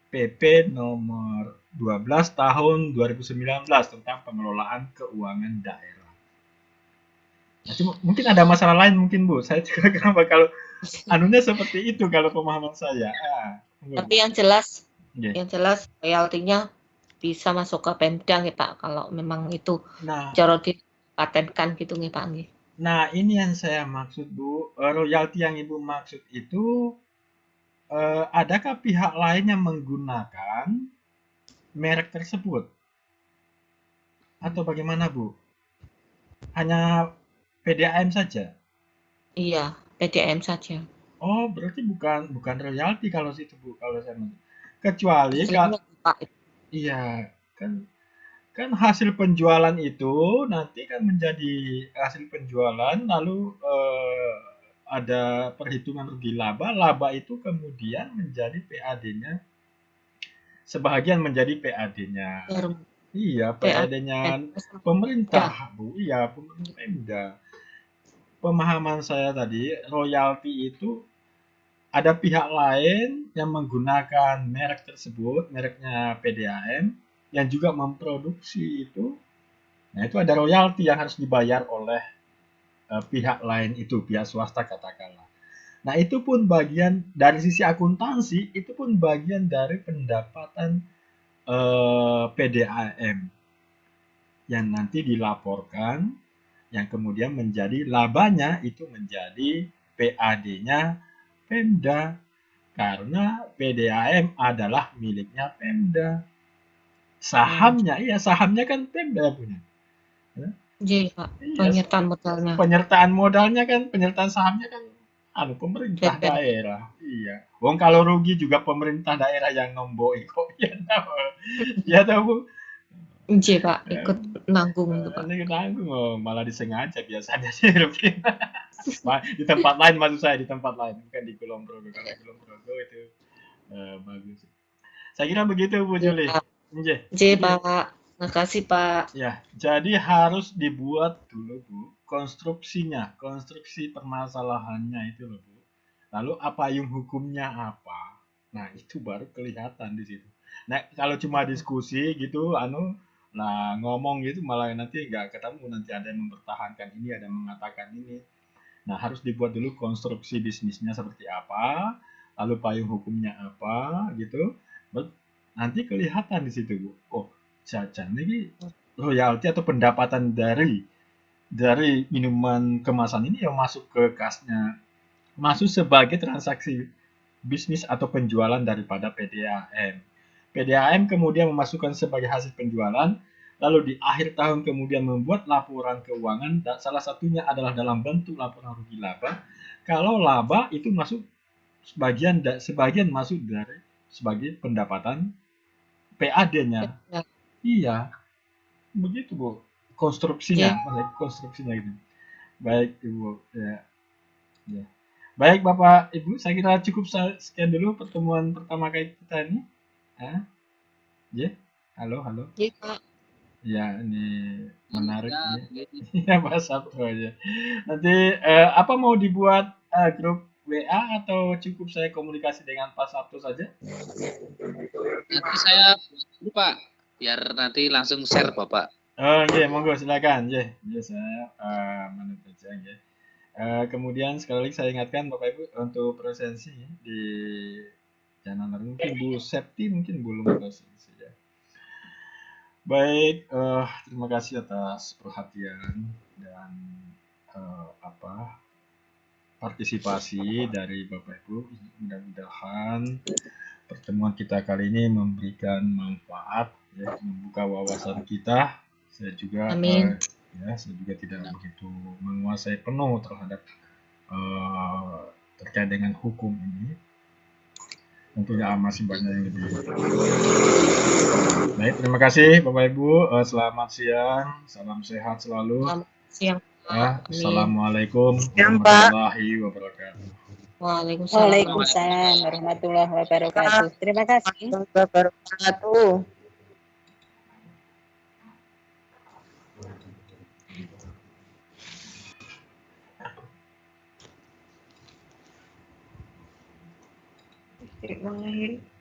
PP nomor 12 tahun 2019 tentang pengelolaan keuangan daerah. Nah, cuma, mungkin ada masalah lain mungkin Bu. Saya juga kenapa kalau anunya seperti itu kalau pemahaman saya. tapi Nggih. yang jelas royaltinya bisa masuk ke Pemda nggih Pak, kalau memang itu Nah, cara dipatenkan gitu nggih Pak nggih. nah ini yang saya maksud Bu, royalti yang Ibu maksud itu adakah pihak lain yang menggunakan merek tersebut atau bagaimana Bu? Hanya PDAM saja? Iya, PDM saja. Oh, berarti bukan bukan royalti kalau situ Bu, kalau saya maksud. Kecuali Istilahnya Pak. iya kan kan hasil penjualan itu nanti kan menjadi hasil penjualan lalu ada perhitungan rugi laba, laba itu kemudian menjadi PAD-nya, sebahagian menjadi PAD-nya. Iya, PAD-nya pemerintah, Bu. Iya, Pemda. Pemahaman saya tadi, royalti itu ada pihak lain yang menggunakan merek tersebut, mereknya PDAM, yang juga memproduksi itu. Nah, itu ada royalti yang harus dibayar oleh pihak lain itu, pihak swasta katakanlah. Nah, itu pun bagian dari sisi akuntansi, itu pun bagian dari pendapatan PDAM yang nanti dilaporkan, yang kemudian menjadi labanya itu menjadi PAD-nya Pemda, karena PDAM adalah miliknya Pemda. Sahamnya, iya sahamnya kan Pemda punya. Iya Pak, Iya, penyertaan modalnya. penyertaan modalnya kan, penyertaan sahamnya kan pemerintah DPR. daerah. Iya. Wong kalau rugi juga pemerintah daerah yang nomboi kok. Ya tahu. Ya tahu Bu. Iya Pak, Ya, ikut nanggung itu Pak. ini nanggung malah disengaja biasanya sih rugi. Di tempat lain maksud saya, di tempat lain bukan di Kulon Progo. Kalau di Kulon Progo itu bagus. Saya kira begitu Bu Iya Juli. Pak. Nggih. Iya Pak, makasih Pak. Ya, jadi harus dibuat dulu Bu konstruksinya, konstruksi permasalahannya itu loh Bu. Lalu payung hukumnya apa? Nah, itu baru kelihatan di situ. Nah, kalau cuma diskusi gitu, nah ngomong gitu malah nanti nggak ketemu, nanti ada yang mempertahankan ini, ada yang mengatakan ini. Nah, harus dibuat dulu konstruksi bisnisnya seperti apa, lalu payung hukumnya apa, gitu. Nanti kelihatan di situ, Bu. Oh, jajan ini royalti atau pendapatan dari minuman kemasan ini yang masuk ke kasnya, masuk sebagai transaksi bisnis atau penjualan daripada PDAM. PDAM kemudian memasukkan sebagai hasil penjualan, lalu di akhir tahun kemudian membuat laporan keuangan, dan salah satunya adalah dalam bentuk laporan rugi laba. Kalau laba itu masuk sebagian masuk dari sebagai pendapatan PAD-nya. Ya. Iya, begitu Bu. Konstruksinya, konstruksinya gitu. Baik Ibu, ya. Ya. Baik Bapak Ibu, saya kira cukup sekian dulu pertemuan pertama kali kita ini. Ya. Halo, halo. Iya, Pak. Ya, ini menarik Ya, nih. Ya, Pak Sabto aja. Nanti apa mau dibuat grup WA atau cukup saya komunikasi dengan Pak Sabto saja? nanti saya lupa biar nanti langsung share Bapak. Oh, iya, monggo silakan. Iya, iya saya menurut aja ya. Kemudian sekali lagi saya ingatkan Bapak Ibu untuk presensi di channel mungkin Bu Septi mungkin belum presensi ya. Baik, terima kasih atas perhatian dan partisipasi dari Bapak Ibu. Mudah-mudahan pertemuan kita kali ini memberikan manfaat, ya, membuka wawasan kita. Saya juga Amin. saya juga tidak begitu menguasai penuh terhadap terkait dengan hukum ini. Tentunya masih banyak yang lebih. Baik, terima kasih Bapak Ibu. Selamat siang, salam sehat selalu. Selamat siang, Pak. Ya, Amin. Assalamualaikum Siang, Pak. warahmatullahi wabarakatuh. Waalaikumsalam. Waalaikumsalam warahmatullahi wabarakatuh. Terima kasih. Wabarakatuh. Terima kasih.